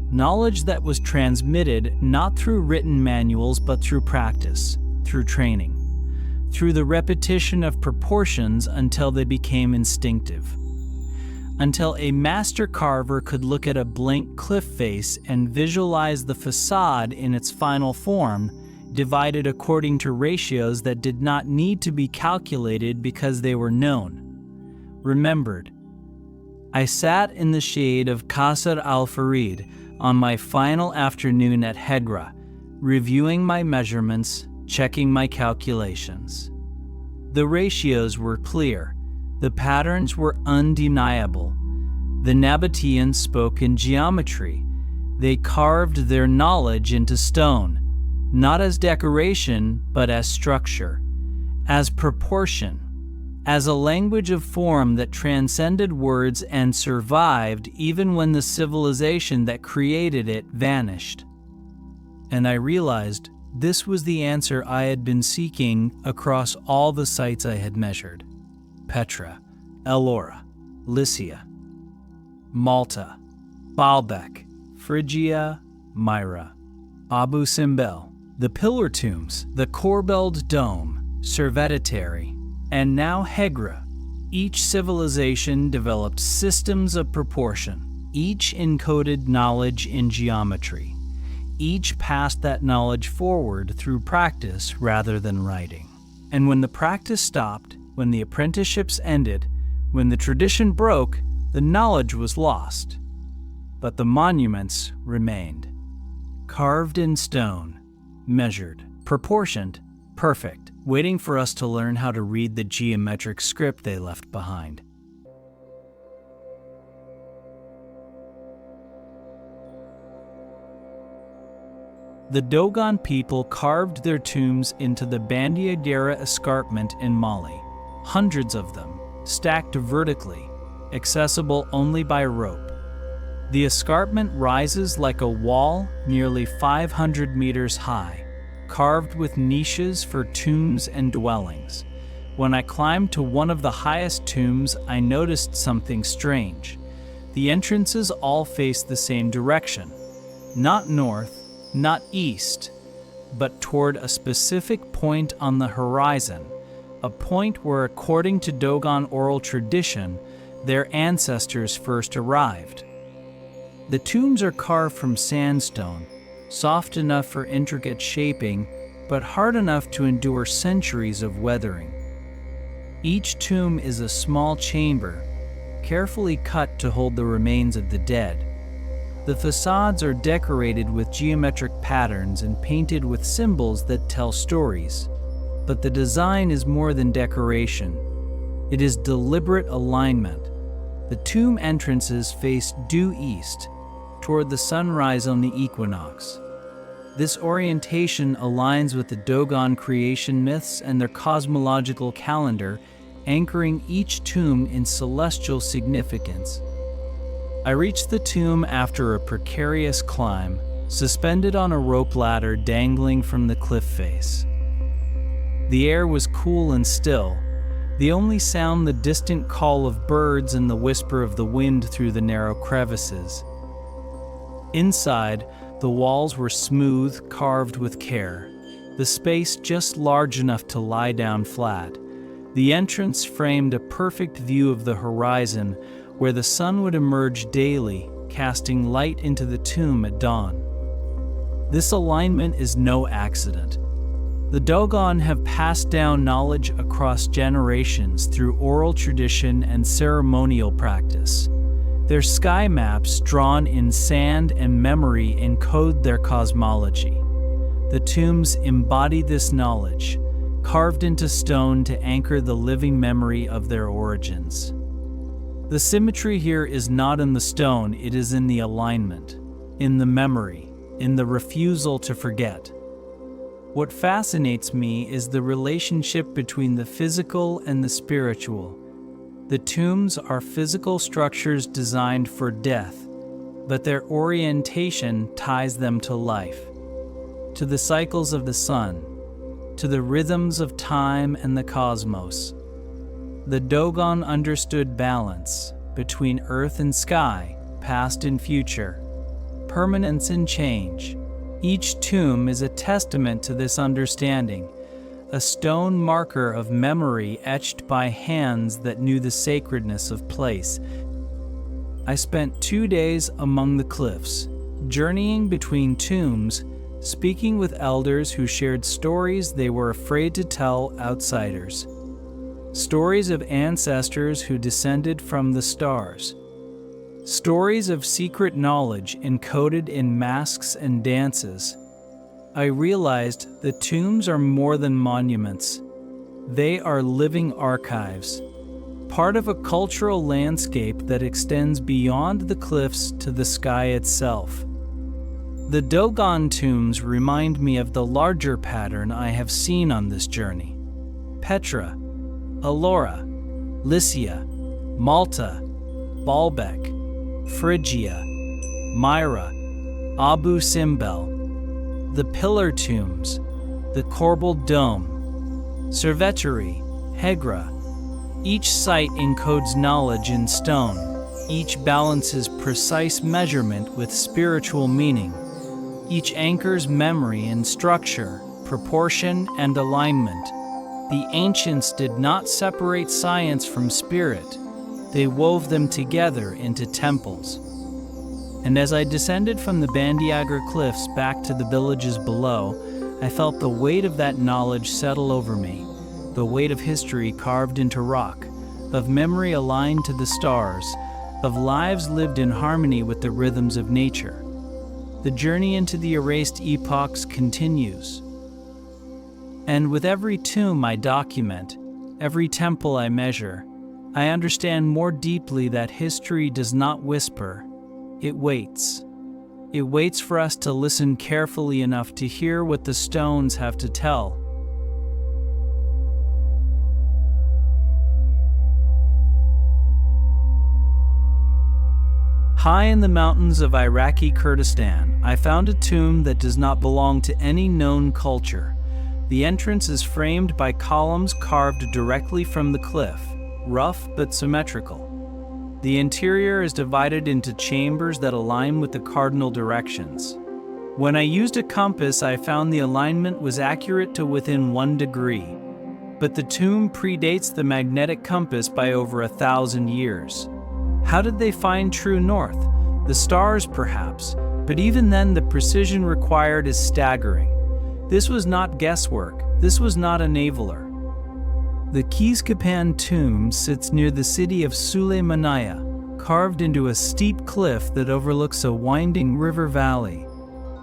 Knowledge that was transmitted not through written manuals but through practice, through training, through the repetition of proportions until they became instinctive. Until a master carver could look at a blank cliff face and visualize the facade in its final form, divided according to ratios that did not need to be calculated because they were known, remembered. I sat in the shade of Qasr al-Farid on my final afternoon at Hegra, reviewing my measurements, checking my calculations. The ratios were clear. The patterns were undeniable. The Nabateans spoke in geometry. They carved their knowledge into stone, not as decoration, but as structure, as proportion, as a language of form that transcended words and survived even when the civilization that created it vanished. And I realized this was the answer I had been seeking across all the sites I had measured. Petra, Ellora, Lycia, Malta, Baalbek, Phrygia, Myra, Abu Simbel, the Pillar Tombs, the Corbelled Dome, Cerveteri, and now Hegra. Each civilization developed systems of proportion. Each encoded knowledge in geometry. Each passed that knowledge forward through practice rather than writing. And when the practice stopped, when the apprenticeships ended, when the tradition broke, the knowledge was lost. But the monuments remained. Carved in stone, measured, proportioned, perfect, waiting for us to learn how to read the geometric script they left behind. The Dogon people carved their tombs into the Bandiagara escarpment in Mali, hundreds of them, stacked vertically, accessible only by rope. The escarpment rises like a wall nearly 500 meters high, carved with niches for tombs and dwellings. When I climbed to one of the highest tombs, I noticed something strange. The entrances all faced the same direction, not north, not east, but toward a specific point on the horizon, a point where, according to Dogon oral tradition, their ancestors first arrived. The tombs are carved from sandstone, soft enough for intricate shaping, but hard enough to endure centuries of weathering. Each tomb is a small chamber, carefully cut to hold the remains of the dead. The facades are decorated with geometric patterns and painted with symbols that tell stories. But the design is more than decoration. It is deliberate alignment. The tomb entrances face due east, toward the sunrise on the equinox. This orientation aligns with the Dogon creation myths and their cosmological calendar, anchoring each tomb in celestial significance. I reached the tomb after a precarious climb, suspended on a rope ladder dangling from the cliff face. The air was cool and still, the only sound the distant call of birds and the whisper of the wind through the narrow crevices. Inside, the walls were smooth, carved with care, the space just large enough to lie down flat. The entrance framed a perfect view of the horizon, where the sun would emerge daily, casting light into the tomb at dawn. This alignment is no accident. The Dogon have passed down knowledge across generations through oral tradition and ceremonial practice. Their sky maps, drawn in sand and memory, encode their cosmology. The tombs embody this knowledge, carved into stone to anchor the living memory of their origins. The symmetry here is not in the stone, it is in the alignment, in the memory, in the refusal to forget. What fascinates me is the relationship between the physical and the spiritual. The tombs are physical structures designed for death, but their orientation ties them to life, to the cycles of the sun, to the rhythms of time and the cosmos. The Dogon understood balance between earth and sky, past and future, permanence and change. Each tomb is a testament to this understanding, a stone marker of memory etched by hands that knew the sacredness of place. I spent 2 days among the cliffs, journeying between tombs, speaking with elders who shared stories they were afraid to tell outsiders. Stories of ancestors who descended from the stars. Stories of secret knowledge encoded in masks and dances. I realized the tombs are more than monuments. They are living archives. part of a cultural landscape that extends beyond the cliffs to the sky itself. The Dogon tombs remind me of the larger pattern I have seen on this journey. Petra, Ellora, Lycia, Malta, Baalbek, Phrygia, Myra, Abu Simbel, the pillar tombs, the Corbelled dome, Cerveteri, Hegra. Each site encodes knowledge in stone. Each balances precise measurement with spiritual meaning. Each anchors memory in structure, proportion, and alignment. The ancients did not separate science from spirit. They wove them together into temples. And as I descended from the Bandiagara cliffs back to the villages below, I felt the weight of that knowledge settle over me, the weight of history carved into rock, of memory aligned to the stars, of lives lived in harmony with the rhythms of nature. The journey into the Erased Epochs continues. And with every tomb I document, every temple I measure, I understand more deeply that history does not whisper. It waits. It waits for us to listen carefully enough to hear what the stones have to tell. High in the mountains of Iraqi Kurdistan, I found a tomb that does not belong to any known culture. The entrance is framed by columns carved directly from the cliff, rough but symmetrical. The interior is divided into chambers that align with the cardinal directions. When I used a compass, I found the alignment was accurate to within 1 degree. But the tomb predates the magnetic compass by over 1,000 years. How did they find true north? The stars, perhaps, but even then the precision required is staggering. This was not guesswork. This was not enabler. The Qizqapan tomb sits near the city of Suleymaniya, carved into a steep cliff that overlooks a winding river valley.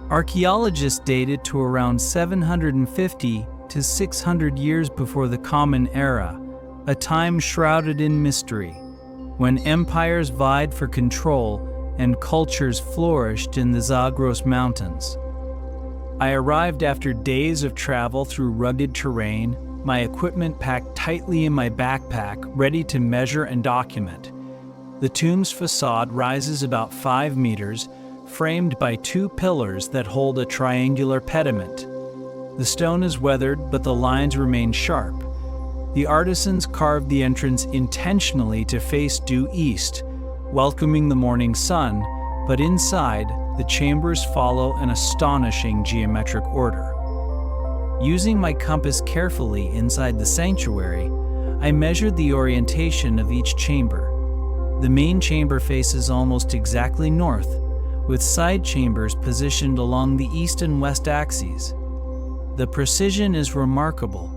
Archaeologists date it to around 750 to 600 years before the Common Era, a time shrouded in mystery, when empires vied for control and cultures flourished in the Zagros Mountains. I arrived after days of travel through rugged terrain, my equipment packed tightly in my backpack, ready to measure and document. The tomb's facade rises about 5 meters, framed by 2 pillars that hold a triangular pediment. The stone is weathered, but the lines remain sharp. The artisans carved the entrance intentionally to face due east, welcoming the morning sun, but inside, the chambers follow an astonishing geometric order. Using my compass carefully inside the sanctuary, I measured the orientation of each chamber. The main chamber faces almost exactly north, with side chambers positioned along the east and west axes. The precision is remarkable.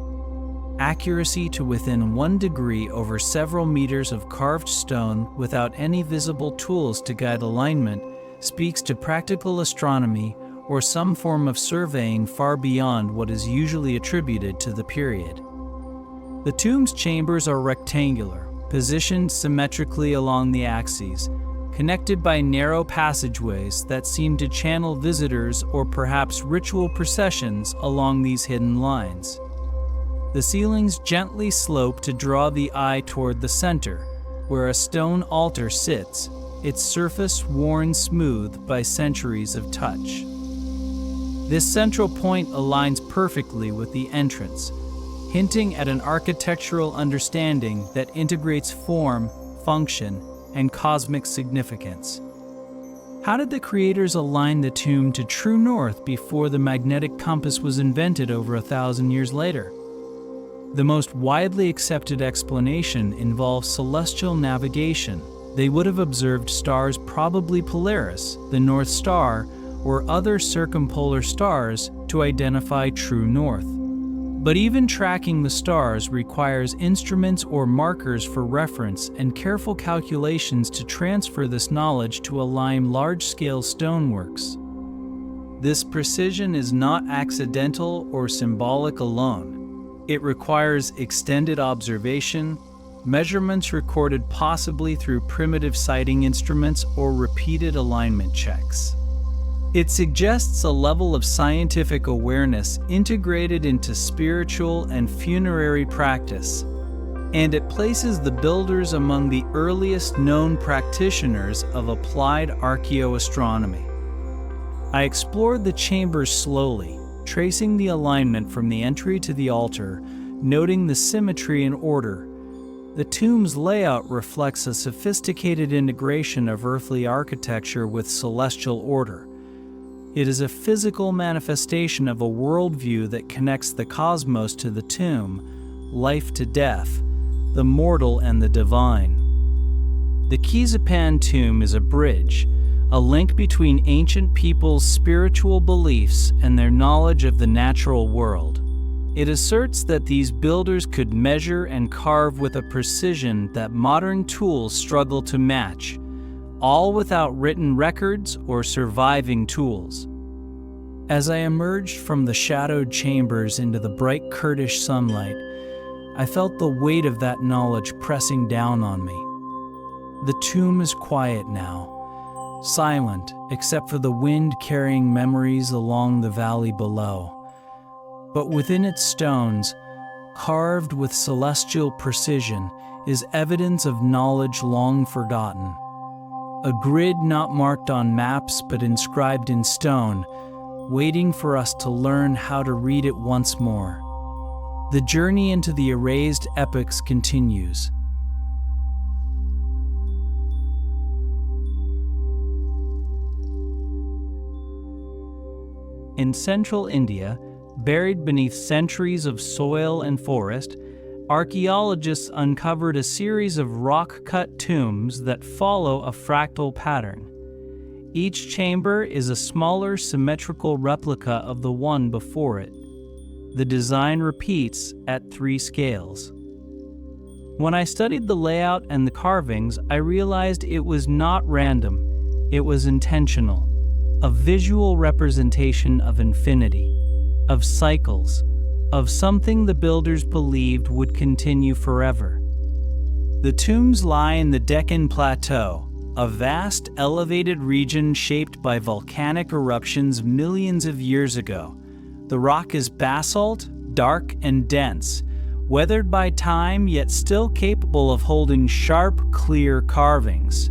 Accuracy to within 1 degree over several meters of carved stone without any visible tools to guide alignment speaks to practical astronomy or some form of surveying far beyond what is usually attributed to the period. The tomb's chambers are rectangular, positioned symmetrically along the axes, connected by narrow passageways that seem to channel visitors or perhaps ritual processions along these hidden lines. The ceilings gently slope to draw the eye toward the center, where a stone altar sits, its surface worn smooth by centuries of touch. This central point aligns perfectly with the entrance, hinting at an architectural understanding that integrates form, function, and cosmic significance. How did the creators align the tomb to true north before the magnetic compass was invented over 1,000 years later? The most widely accepted explanation involves celestial navigation. They would have observed stars, probably Polaris, the North Star, or other circumpolar stars to identify true north. But even tracking the stars requires instruments or markers for reference and careful calculations to transfer this knowledge to align large-scale stoneworks. This precision is not accidental or symbolic alone. It requires extended observation, measurements recorded possibly through primitive sighting instruments or repeated alignment checks. It suggests a level of scientific awareness integrated into spiritual and funerary practice, and it places the builders among the earliest known practitioners of applied archaeoastronomy. I explored the chambers slowly, tracing the alignment from the entry to the altar, noting the symmetry and order. The tomb's layout reflects a sophisticated integration of earthly architecture with celestial order. It is a physical manifestation of a worldview that connects the cosmos to the tomb, life to death, the mortal and the divine. The Qizqapan tomb is a bridge, a link between ancient peoples' spiritual beliefs and their knowledge of the natural world. It asserts that these builders could measure and carve with a precision that modern tools struggle to match, all without written records or surviving tools. As I emerged from the shadowed chambers into the bright Kurdish sunlight, I felt the weight of that knowledge pressing down on me. The tomb is quiet now, silent except for the wind carrying memories along the valley below. But within its stones, carved with celestial precision, is evidence of knowledge long forgotten. A grid not marked on maps but inscribed in stone, waiting for us to learn how to read it once more. The journey into the Erased Epochs continues. In central India, buried beneath centuries of soil and forest, archaeologists uncovered a series of rock-cut tombs that follow a fractal pattern. Each chamber is a smaller symmetrical replica of the one before it. The design repeats at 3 scales. When I studied the layout and the carvings, I realized it was not random, it was intentional. A visual representation of infinity, of cycles, of something the builders believed would continue forever. The tombs lie in the Deccan Plateau, a vast elevated region shaped by volcanic eruptions millions of years ago. The rock is basalt, dark and dense, weathered by time yet still capable of holding sharp, clear carvings.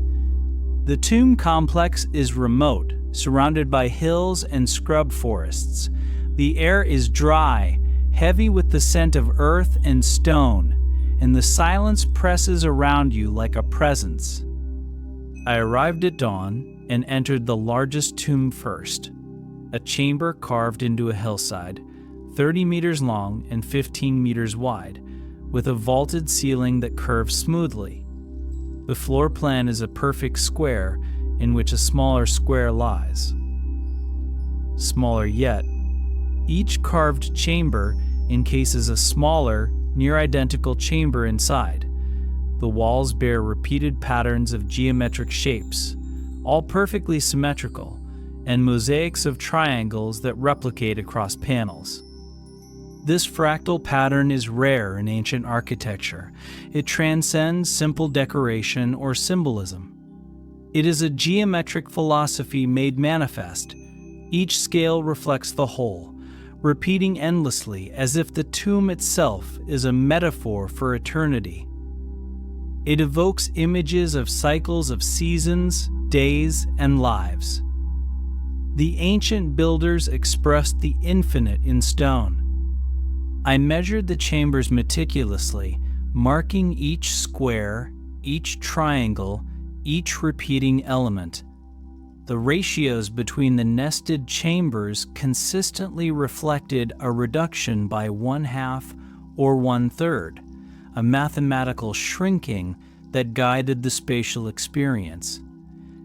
The tomb complex is remote, surrounded by hills and scrub forests. The air is dry, heavy with the scent of earth and stone, and the silence presses around you like a presence. I arrived at dawn and entered the largest tomb first, a chamber carved into a hillside, 30 meters long and 15 meters wide, with a vaulted ceiling that curves smoothly. The floor plan is a perfect square in which a smaller square lies. Smaller yet, each carved chamber encases a smaller, near-identical chamber inside. The walls bear repeated patterns of geometric shapes, all perfectly symmetrical, and mosaics of triangles that replicate across panels. This fractal pattern is rare in ancient architecture. It transcends simple decoration or symbolism. It is a geometric philosophy made manifest. Each scale reflects the whole, repeating endlessly as if the tomb itself is a metaphor for eternity. It evokes images of cycles of seasons, days, and lives. The ancient builders expressed the infinite in stone. I measured the chambers meticulously, marking each square, each triangle, each repeating element. The ratios between the nested chambers consistently reflected a reduction by 1/2 or 1/3, a mathematical shrinking that guided the spatial experience.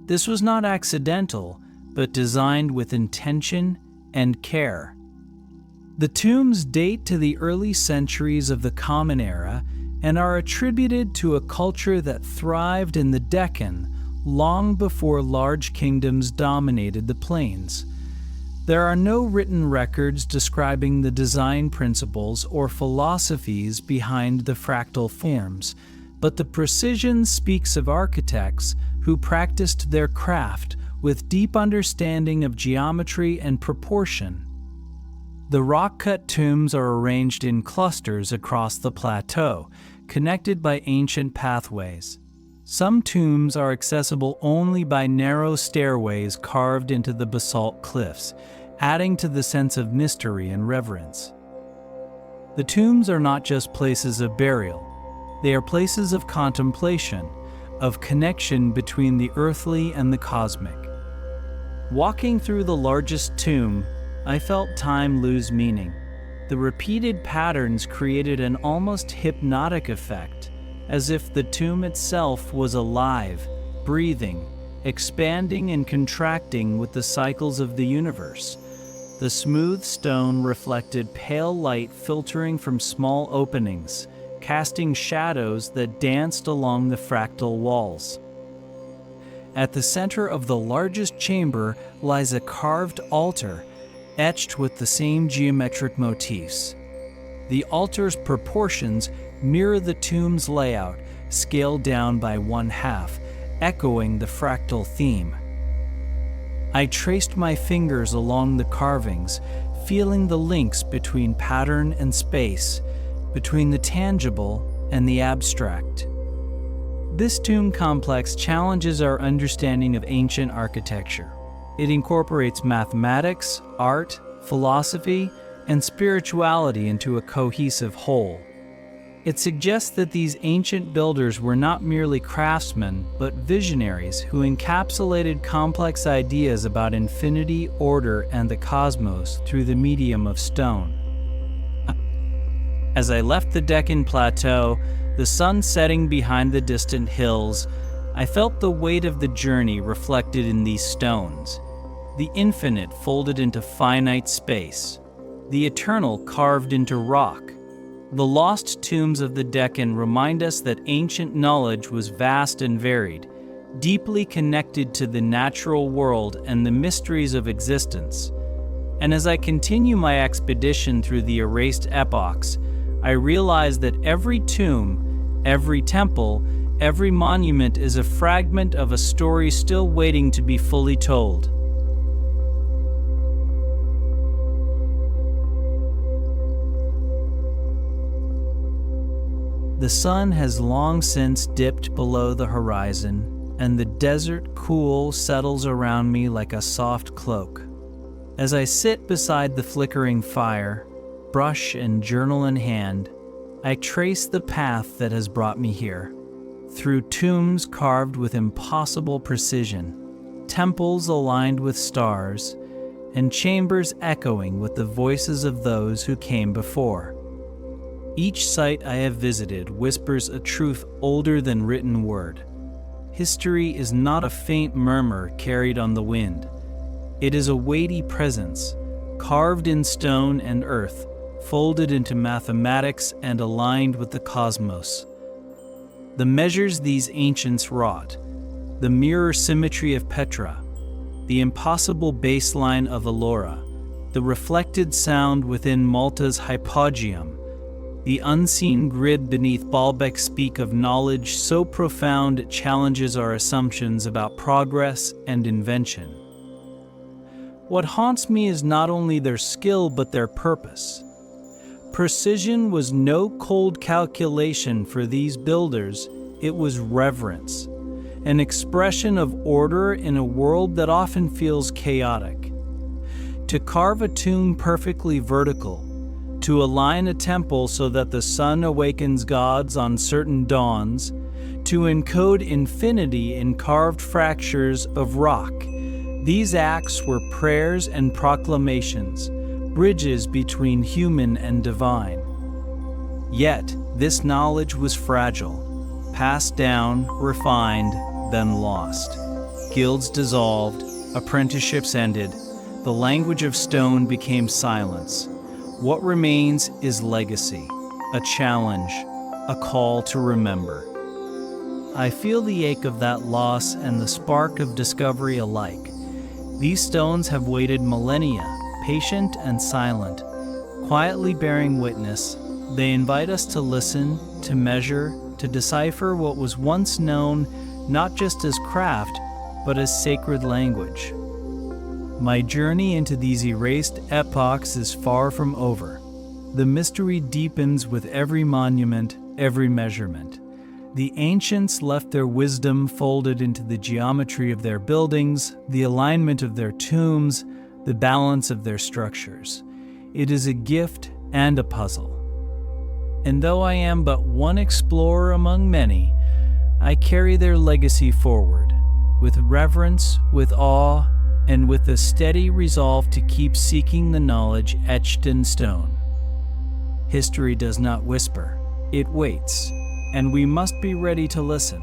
This was not accidental, but designed with intention and care. The tombs date to the early centuries of the Common Era and are attributed to a culture that thrived in the Deccan long before large kingdoms dominated the plains. There are no written records describing the design principles or philosophies behind the fractal forms, but the precision speaks of architects who practiced their craft with deep understanding of geometry and proportion. The rock-cut tombs are arranged in clusters across the plateau, connected by ancient pathways. Some tombs are accessible only by narrow stairways carved into the basalt cliffs, adding to the sense of mystery and reverence. The tombs are not just places of burial. They are places of contemplation, of connection between the earthly and the cosmic. Walking through the largest tomb, I felt time lose meaning. The repeated patterns created an almost hypnotic effect, as if the tomb itself was alive, breathing, expanding and contracting with the cycles of the universe. The smooth stone reflected pale light filtering from small openings, casting shadows that danced along the fractal walls. At the center of the largest chamber lies a carved altar, etched with the same geometric motifs. The altar's proportions mirror the tomb's layout, scaled down by 1/2, echoing the fractal theme. I traced my fingers along the carvings, feeling the links between pattern and space, between the tangible and the abstract. This tomb complex challenges our understanding of ancient architecture. It incorporates mathematics, art, philosophy, and spirituality into a cohesive whole. It suggests that these ancient builders were not merely craftsmen, but visionaries who encapsulated complex ideas about infinity, order, and the cosmos through the medium of stone. As I left the Deccan plateau, the sun setting behind the distant hills, I felt the weight of the journey reflected in these stones. The infinite folded into finite space, the eternal carved into rock. The lost tombs of the Deccan remind us that ancient knowledge was vast and varied, deeply connected to the natural world and the mysteries of existence. And as I continue my expedition through the Erased Epochs, I realize that every tomb, every temple, every monument is a fragment of a story still waiting to be fully told. The sun has long since dipped below the horizon, and the desert cool settles around me like a soft cloak. As I sit beside the flickering fire, brush and journal in hand, I trace the path that has brought me here. Through tombs carved with impossible precision, temples aligned with stars, and chambers echoing with the voices of those who came before. Each site I have visited whispers a truth older than written word. History is not a faint murmur carried on the wind. It is a weighty presence, carved in stone and earth, folded into mathematics and aligned with the cosmos. The measures these ancients wrought, the mirror symmetry of Petra, the impossible baseline of Ellora, the reflected sound within Malta's Hypogeum, the unseen grid beneath Baalbek speak of knowledge so profound it challenges our assumptions about progress and invention. What haunts me is not only their skill but their purpose. Precision was no cold calculation for these builders, it was reverence, an expression of order in a world that often feels chaotic. To carve a tomb perfectly vertical, to align a temple so that the sun awakens gods on certain dawns, to encode infinity in carved fractures of rock. These acts were prayers and proclamations, bridges between human and divine. Yet, this knowledge was fragile, passed down, refined, then lost. Guilds dissolved, apprenticeships ended, the language of stone became silence. What remains is legacy, a challenge, a call to remember. I feel the ache of that loss and the spark of discovery alike. These stones have waited millennia, patient and silent, quietly bearing witness. They invite us to listen, to measure, to decipher what was once known not just as craft, but as sacred language. My journey into these erased epochs is far from over. The mystery deepens with every monument, every measurement. The ancients left their wisdom folded into the geometry of their buildings, the alignment of their tombs, the balance of their structures. It is a gift and a puzzle. And though I am but one explorer among many, I carry their legacy forward, with reverence, with awe, and with a steady resolve to keep seeking the knowledge etched in stone. History does not whisper, it waits, and we must be ready to listen.